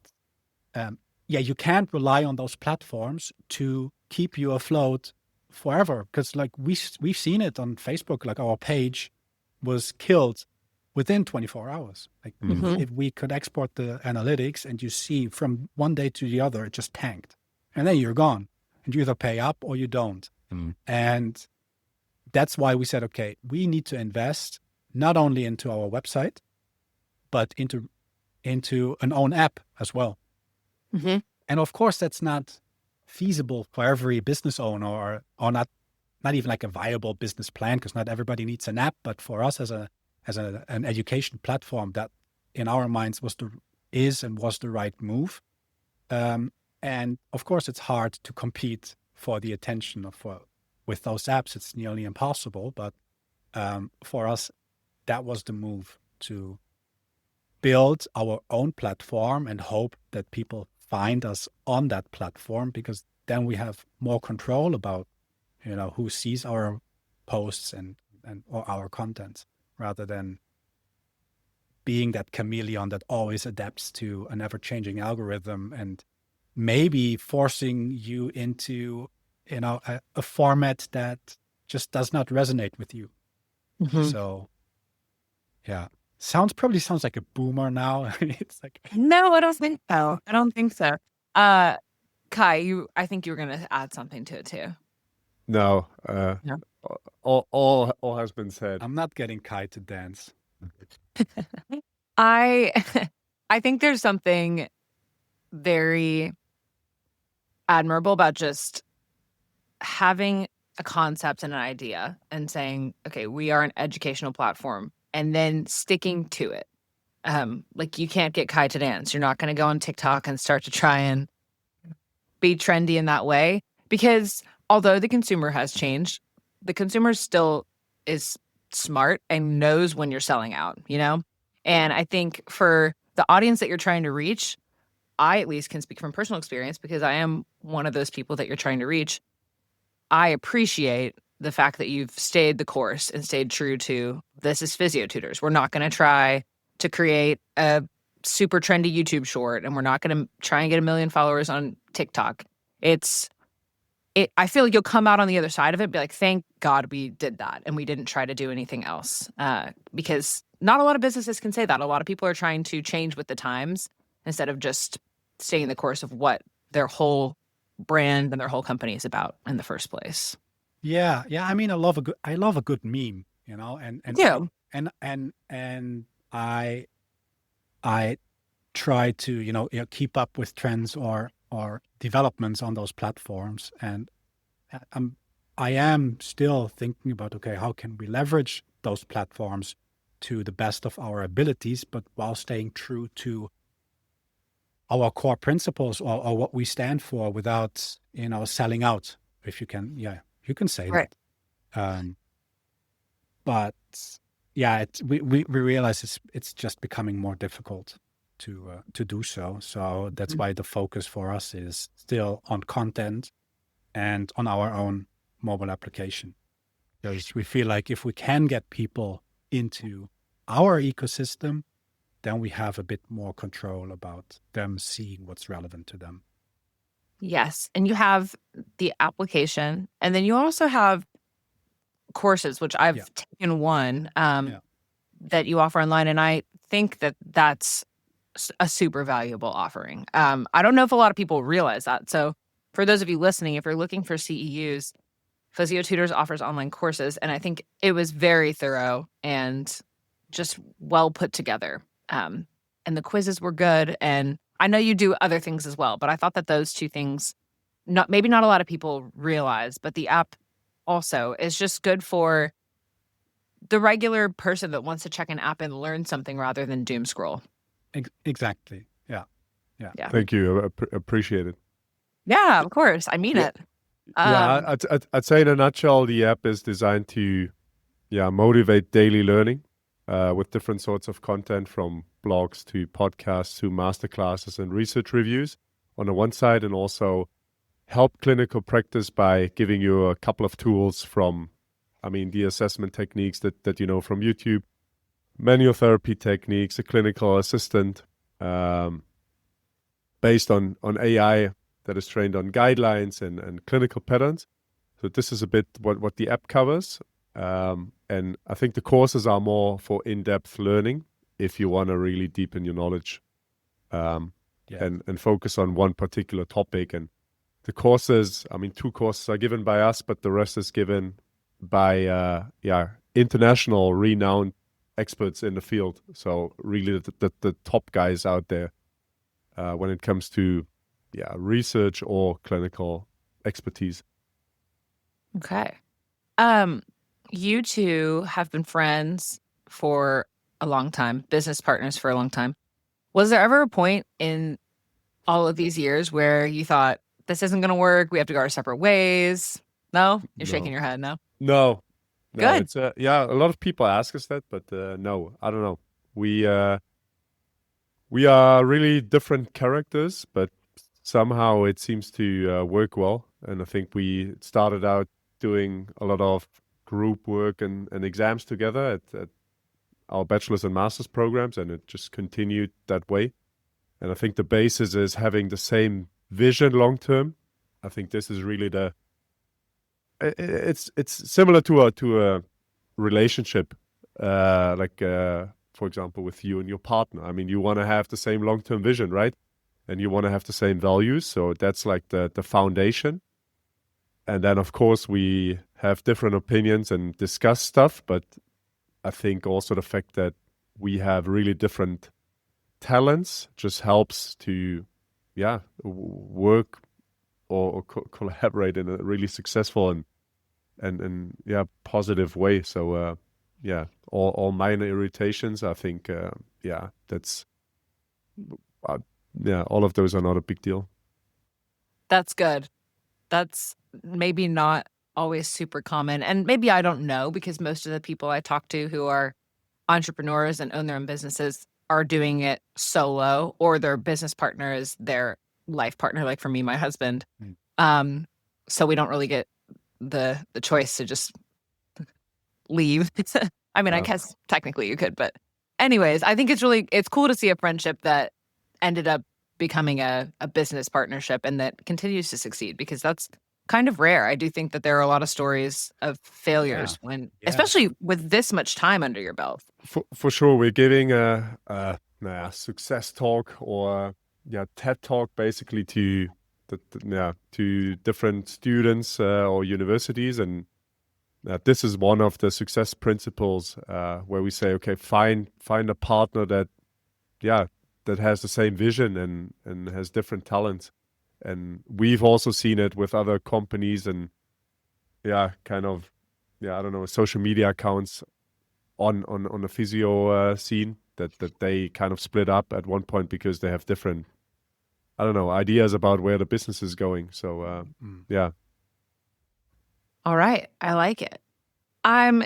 Yeah, you can't rely on those platforms to keep you afloat forever, because like we've seen it on Facebook, like our page was killed within 24 hours. Like if we could export the analytics and you see from one day to the other, it just tanked. And then you're gone. And you either pay up or you don't. And that's why we said, okay, we need to invest not only into our website, but into an own app as well. And of course, that's not feasible for every business owner, or not even like a viable business plan, because not everybody needs an app. But for us as an education platform, that in our minds was the right move. And of course, it's hard to compete for the attention with those apps. It's nearly impossible. But for us, that was the move, to build our own platform and hope that people find us on that platform, because then we have more control about, you know, who sees our posts and or our content, rather than being that chameleon that always adapts to an ever-changing algorithm and maybe forcing you into, you know, a format that just does not resonate with you. So yeah, probably sounds like a boomer now. It's like, No, I don't think so. I don't think so. Kai, I think you were going to add something to it too. No. Yeah. All has been said. I'm not getting Kai to dance. I think there's something very admirable about just having a concept and an idea and saying, okay, we are an educational platform, and then sticking to it. Like, you can't get Kai to dance. You're not going to go on TikTok and start to try and be trendy in that way, because although the consumer has changed, the consumer still is smart and knows when you're selling out, you know? And I think for the audience that you're trying to reach, I at least can speak from personal experience, because I am one of those people that you're trying to reach. I appreciate the fact that you've stayed the course and stayed true to, this is Physiotutors. We're not going to try to create a super trendy YouTube short, and we're not going to try and get 1 million followers on TikTok. I feel like you'll come out on the other side of it and be like, thank God we did that and we didn't try to do anything else. Because not a lot of businesses can say that. A lot of people are trying to change with the times instead of just staying the course of what their whole brand and their whole company is about in the first place. Yeah. I mean, I love a good meme, you know, and Yeah. I try to, you know, keep up with trends or developments on those platforms. And I am still thinking about, okay, how can we leverage those platforms to the best of our abilities, but while staying true to our core principles or what we stand for, without, you know, selling out, if you can, you can say Right. that. But yeah, we realize it's just becoming more difficult to do so. So that's Mhm. why the focus for us is still on content and on our own mobile application. Because we feel like if we can get people into our ecosystem, then we have a bit more control about them seeing what's relevant to them. Yes, and you have the application, and then you also have courses, which Yeah. I've taken one, Yeah. that you offer online, and I think that that's a super valuable offering. I don't know if a lot of people realize that. So for those of you listening, if you're looking for CEUs, Physiotutors offers online courses, and I think it was very thorough and just well put together. And the quizzes were good, and I know you do other things as well, but I thought that those two things, not a lot of people realize, but the app also is just good for the regular person that wants to check an app and learn something rather than doom scroll. Exactly. Yeah. Yeah. Yeah. Thank you. Appreciate it. Yeah, of course. I mean Yeah. it. Yeah, Um, I'd say in a nutshell, the app is designed to, motivate daily learning with different sorts of content from blogs to podcasts to masterclasses and research reviews on the one side, and also help clinical practice by giving you a couple of tools from, the assessment techniques that you know from YouTube, manual therapy techniques, a clinical assistant based on AI that is trained on guidelines and clinical patterns. So this is a bit what the app covers. And I think the courses are more for in-depth learning if you want to really deepen your knowledge Yeah. and focus on one particular topic. And the courses, 2 courses are given by us, but the rest is given by international renowned experts in the field. So really the top guys out there when it comes to research or clinical expertise. okay. You two have been friends for a long time, business partners for a long time. Was there ever a point in all of these years where you thought, this isn't going to work? We have to go our separate ways? No? You're shaking No, your head. No? no, no. Good. It's a lot of people ask us that, but no, I don't know. We are really different characters, but somehow it seems to work well. And I think we started out doing a lot of group work and exams together at our bachelor's and master's programs, and it just continued that way. And I think the basis is having the same vision long term. I think this is really it's similar to a relationship, for example, with you and your partner. I mean, you want to have the same long term vision, right? And you want to have the same values. So that's like the foundation. And then, of course, we have different opinions and discuss stuff. But I think also the fact that we have really different talents just helps to, work or collaborate in a really successful and positive way. So all minor irritations, I think that's all of those are not a big deal. That's good. That's maybe not always super common. And maybe I don't know, because most of the people I talk to who are entrepreneurs and own their own businesses are doing it solo, or their business partner is their life partner, like for me, my husband. Mm. So we don't really get the choice to just leave. I mean, I Yeah. guess technically you could, but anyways, I think it's cool to see a friendship that ended up becoming a business partnership and that continues to succeed, because that's kind of rare. I do think that there are a lot of stories of failures when, Yeah. especially with this much time under your belt. For sure, we're giving a success talk or TED talk basically to to different students or universities, and this is one of the success principles where we say, okay, find a partner that has the same vision and has different talents. And we've also seen it with other companies and I don't know, social media accounts on the physio scene that they kind of split up at one point because they have different, I don't know, ideas about where the business is going. So yeah. All right. I like it. I'm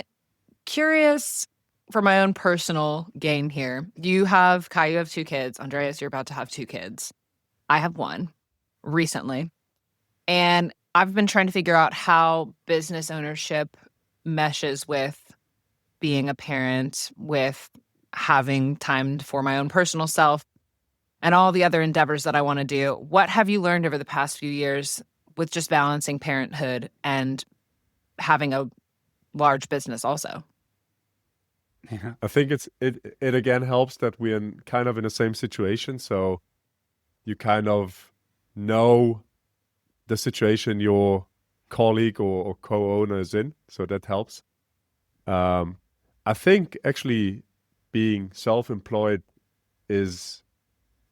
curious. for my own personal gain here, you have Kai, you have 2 kids. Andreas, you're about to have 2 kids. I have 1 recently. And I've been trying to figure out how business ownership meshes with being a parent, with having time for my own personal self and all the other endeavors that I want to do. What have you learned over the past few years with just balancing parenthood and having a large business also? Yeah. I think it again helps that we're kind of in the same situation. So you kind of know the situation your colleague or co-owner is in. So that helps. I think actually being self-employed is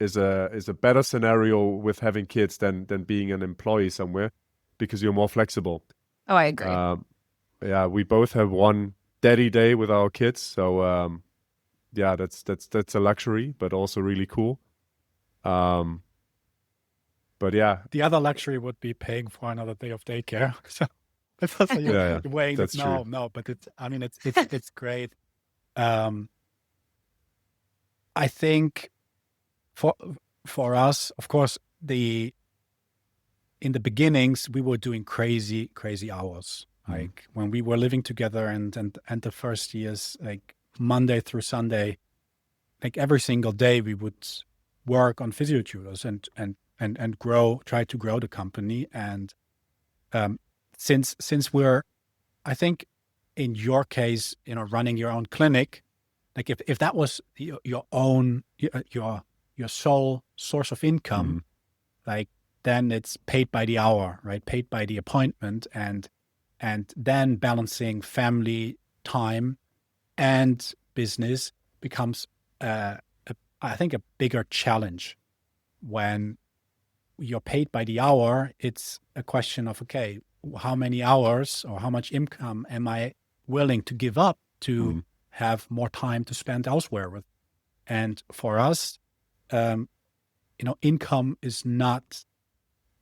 a better scenario with having kids than being an employee somewhere, because you're more flexible. Oh, I agree. Yeah, we both have one daddy day with our kids, so yeah, that's a luxury, but also really cool. But yeah, The other luxury would be paying for another day of daycare. So it's also yeah, weighing that's it. true. No, but it's great. I think for us, of course, in the beginnings we were doing crazy hours. Like when we were living together and the first years, like Monday through Sunday, like every single day we would work on Physiotutors and try to grow the company. And since we're, I think in your case, running your own clinic, like if that was your own, your sole source of income, like then it's paid by the hour, right? Paid by the appointment, and then balancing family time and business becomes, I think, a bigger challenge. When you're paid by the hour, it's a question of, okay, how many hours or how much income am I willing to give up to have more time to spend elsewhere with? And for us, income is not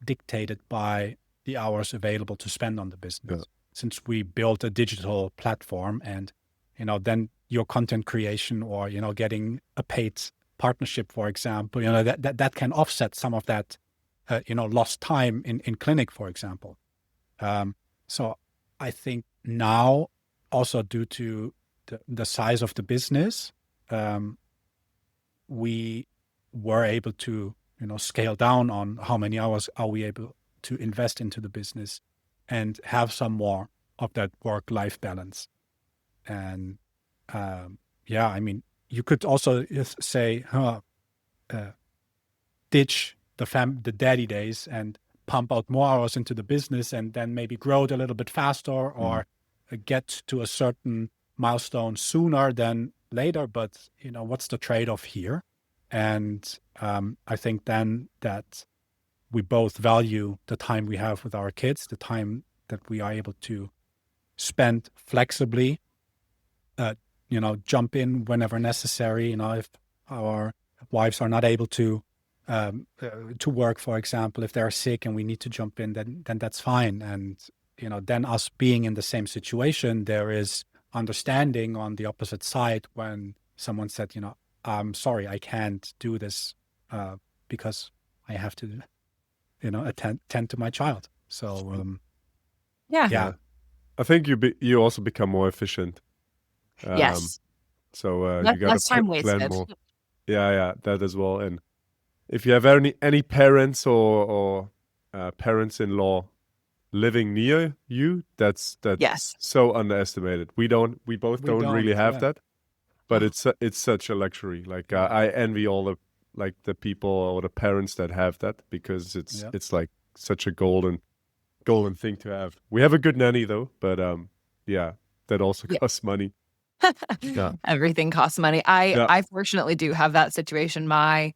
dictated by the hours available to spend on the business. Since we built a digital platform, and then your content creation or getting a paid partnership, for example, that can offset some of that lost time in clinic, for example. So I think now, also due to the size of the business, we were able to scale down on how many hours are we able to invest into the business and have some more of that work-life balance. And yeah, I mean, you could also say, ditch the daddy days and pump out more hours into the business, and then maybe grow it a little bit faster, or get to a certain milestone sooner than later. But what's the trade-off here? And I think then that we both value the time we have with our kids, the time that we are able to spend flexibly, jump in whenever necessary. If our wives are not able to work, for example, if they're sick and we need to jump in, then that's fine. And then us being in the same situation, there is understanding on the opposite side when someone said, I'm sorry, I can't do this because I have to, attend to my child. So yeah. I think you also become more efficient. Yes. So you got Less to time plan wasted. more. Yeah, that as well. And if you have any parents or parents-in-law living near you, that's Yes. so underestimated. We both don't really have that, but it's such a luxury. Like I envy all the people or the parents that have that, because it's like such a golden thing to have. We have a good nanny though, but yeah, that also Yeah. costs money. Yeah. Everything costs money. I fortunately do have that situation. My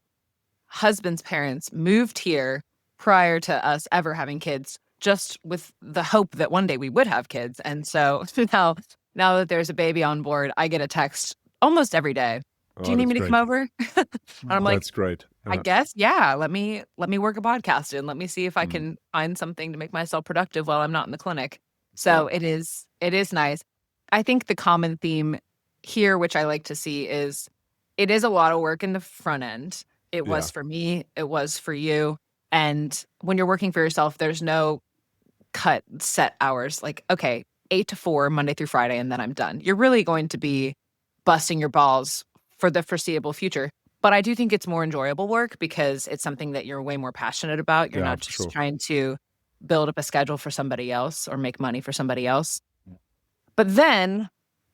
husband's parents moved here prior to us ever having kids, just with the hope that one day we would have kids. And so now that there's a baby on board, I get a text almost every day. Do you need That's me to great. come over? And I'm like, That's great. I guess, yeah. Let me work a podcast and let me see if I can find something to make myself productive while I'm not in the clinic. So it is nice. I think the common theme here, which I like to see, is it is a lot of work in the front end. It Yeah. was for me, it was for you. And when you're working for yourself, there's no cut set hours like, okay, 8 to 4, Monday through Friday, and then I'm done. You're really going to be busting your balls for the foreseeable future. But I do think it's more enjoyable work because it's something that you're way more passionate about. You're Yeah, not for just sure. trying to build up a schedule for somebody else or make money for somebody else. But then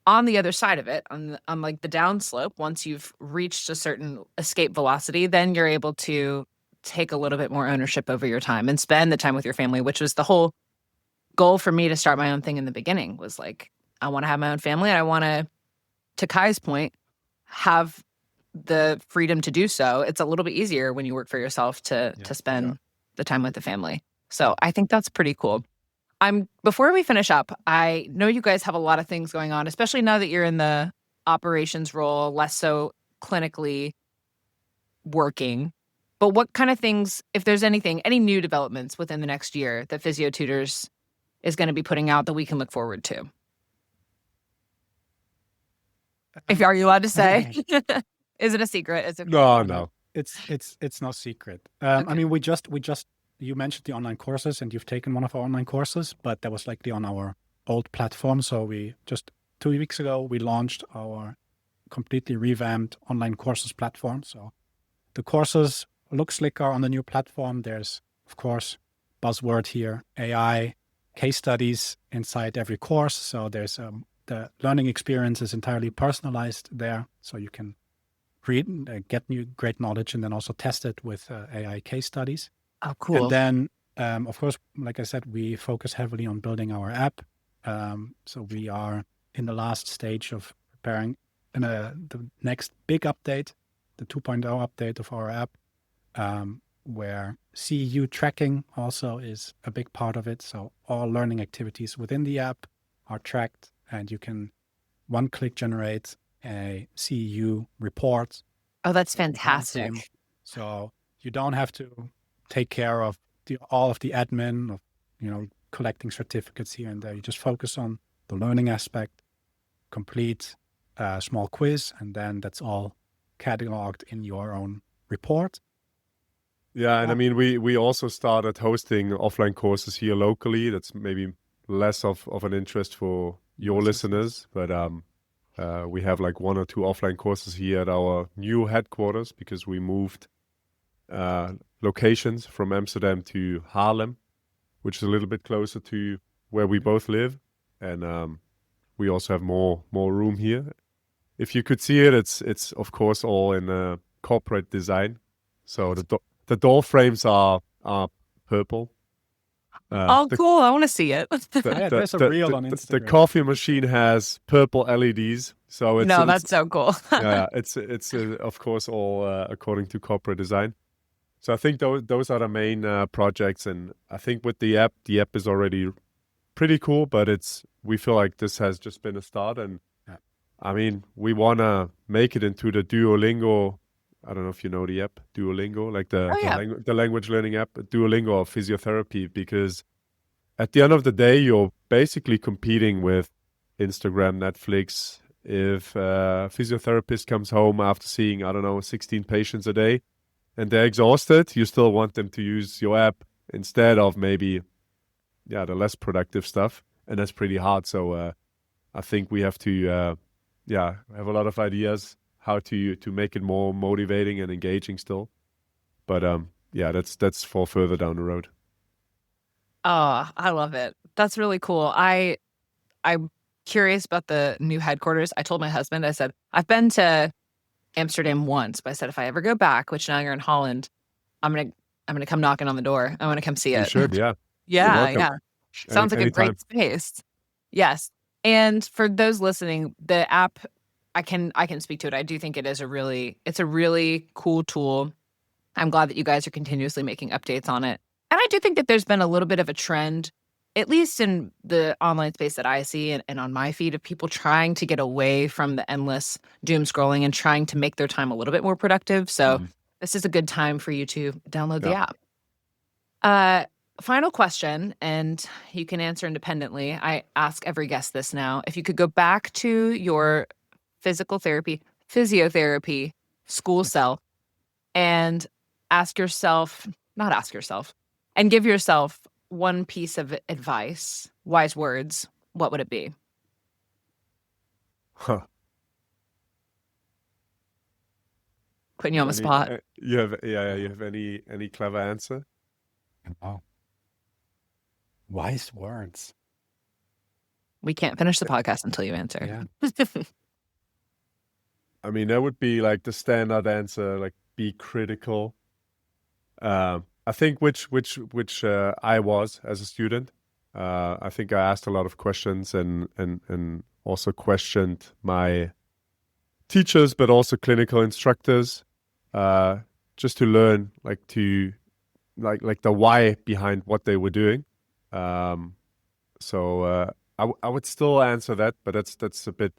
on the other side of it, on like the downslope, once you've reached a certain escape velocity, then you're able to take a little bit more ownership over your time and spend the time with your family, which was the whole goal for me to start my own thing in the beginning. Was like, I want to have my own family, and I want to Kai's point, have the freedom to do so. It's a little bit easier when you work for yourself to spend the time with the family. So I think that's pretty cool. Before we finish up, I know you guys have a lot of things going on, especially now that you're in the operations role, less so clinically working. But what kind of things, if there's anything, any new developments within the next year that Physiotutors is going to be putting out that we can look forward to? If are you allowed to say? Is it a secret? Is it No. It's no secret. I Okay. mean, we just you mentioned the online courses, and you've taken one of our online courses, but that was likely on our old platform. So we just 2 weeks ago we launched our completely revamped online courses platform. So the courses look slicker on the new platform. There's, of course, buzzword here, AI, case studies inside every course. So there's the learning experience is entirely personalized there. So you can read, get new great knowledge, and then also test it with AI case studies. Oh, And cool. then, of course, like I said, we focus heavily on building our app. So we are in the last stage of preparing the next big update, the 2.0 update of our app, where CEU tracking also is a big part of it. So all learning activities within the app are tracked, and you can one-click generate a CEU report. Oh, that's One fantastic. theme. So you don't have to take care of all of the admin of, collecting certificates here and there. You just focus on the learning aspect, complete a small quiz, and then that's all cataloged in your own report. Yeah, and I mean, we also started hosting offline courses here locally. That's maybe less of an interest for your listeners, but we have like 1 or 2 offline courses here at our new headquarters because we moved locations from Amsterdam to Haarlem, which is a little bit closer to where we both live, and we also have more room here. If you could see it, it's of course all in corporate design. So the door frames are purple. Oh, cool. I want to see it. There's a reel on Instagram. The coffee machine has purple LEDs, so it's No, that's so cool. yeah, it's of course all according to corporate design. So I think those are the main projects, and I think with the app is already pretty cool, but we feel like this has just been a start, and I mean, we want to make it into the Duolingo. I don't know if you know the app, Duolingo, like the language learning app, Duolingo of physiotherapy, because at the end of the day, you're basically competing with Instagram, Netflix. If a physiotherapist comes home after seeing, I don't know, 16 patients a day and they're exhausted, you still want them to use your app instead of maybe, the less productive stuff. And that's pretty hard. So I think we have to, have a lot of ideas how to make it more motivating and engaging still. But that's for further down the road. Oh, I love it. That's really cool. I'm curious about the new headquarters. I told my husband, I said, I've been to Amsterdam once, but I said if I ever go back, which now you're in Holland, I'm gonna come knocking on the door. I want to come see You it. should, yeah. You're Yeah, welcome. yeah. Sounds like a Anytime. great space. Yes. And for those listening, the app, I can speak to it. I do think it's a really cool tool. I'm glad that you guys are continuously making updates on it. And I do think that there's been a little bit of a trend, at least in the online space that I see and on my feed, of people trying to get away from the endless doom scrolling and trying to make their time a little bit more productive. So this is a good time for you to download the app. Final question, and you can answer independently. I ask every guest this now. If you could go back to your physical therapy, physiotherapy, school cell, and and give yourself one piece of advice, wise words, what would it be? Huh. Putting you on the spot. You have any clever answer? Oh. Wise words. We can't finish the podcast until you answer. Yeah. I mean, that would be like the standard answer, like be critical. I think which I was as a student. I think I asked a lot of questions and also questioned my teachers, but also clinical instructors, just to learn like the why behind what they were doing. So I would still answer that, but that's a bit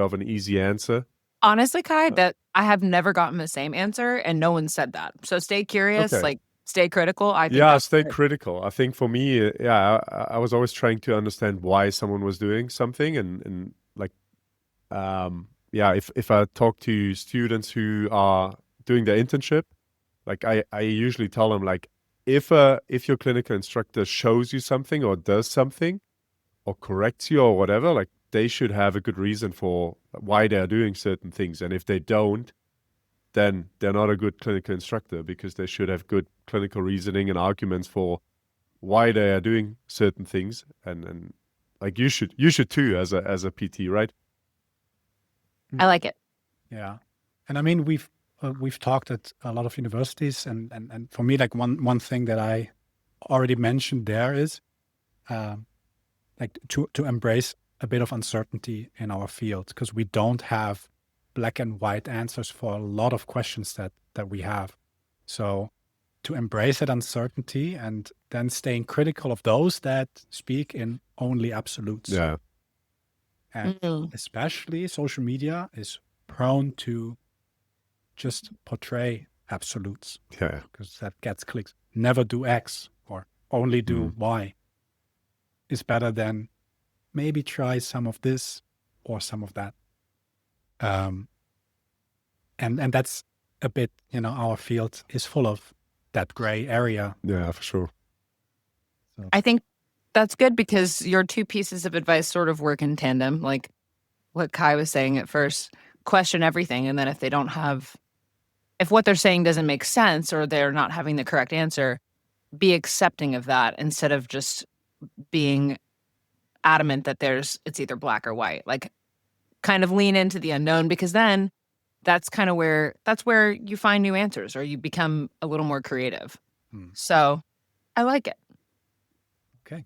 of an easy answer. Honestly, Kai, that I have never gotten the same answer, and no one said that. So stay curious, Okay. like stay critical. I think Yeah, that's stay good. critical. I think for me, I was always trying to understand why someone was doing something, and like, if I talk to students who are doing their internship, like I usually tell them like, if your clinical instructor shows you something or does something or corrects you or whatever, like they should have a good reason for why they're doing certain things, and if they don't, then they're not a good clinical instructor, because they should have good clinical reasoning and arguments for why they are doing certain things, and like you should too as a PT, right? I like it. Yeah. And I mean, we've talked at a lot of universities, and for me, like one thing that I already mentioned there is like to embrace a bit of uncertainty in our field, because we don't have black and white answers for a lot of questions that we have. So to embrace that uncertainty and then staying critical of those that speak in only absolutes. Yeah. And especially social media is prone to just portray absolutes, Yeah. because that gets clicks. Never do X or only do Y is better than maybe try some of this or some of that. And that's a bit, our field is full of that gray area. Yeah, for sure. I think that's good, because your two pieces of advice sort of work in tandem. Like what Kai was saying at first, question everything. And then if what they're saying doesn't make sense or they're not having the correct answer, be accepting of that instead of just being adamant that it's either black or white. Like kind of lean into the unknown, because then that's where you find new answers or you become a little more creative. So I like it. Okay.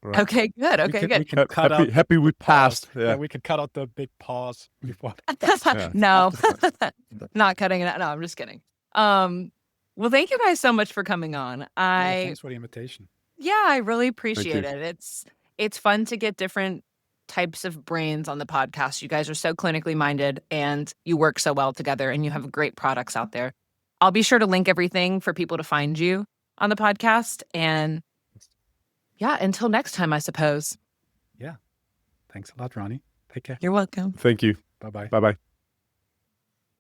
Right. Okay, good. Okay, good. We can cut out Happy we passed. pause. Yeah. We could cut out the big pause before. No, not cutting it out. No, I'm just kidding. Well, thank you guys so much for coming on. Thanks for the invitation. Yeah, I really appreciate you. it. It's fun to get different types of brains on the podcast. You guys are so clinically minded and you work so well together and you have great products out there. I'll be sure to link everything for people to find you on the podcast. And yeah, until next time, I suppose. Yeah. Thanks a lot, Ronnie. Take care. You're welcome. Thank you. Bye-bye. Bye-bye.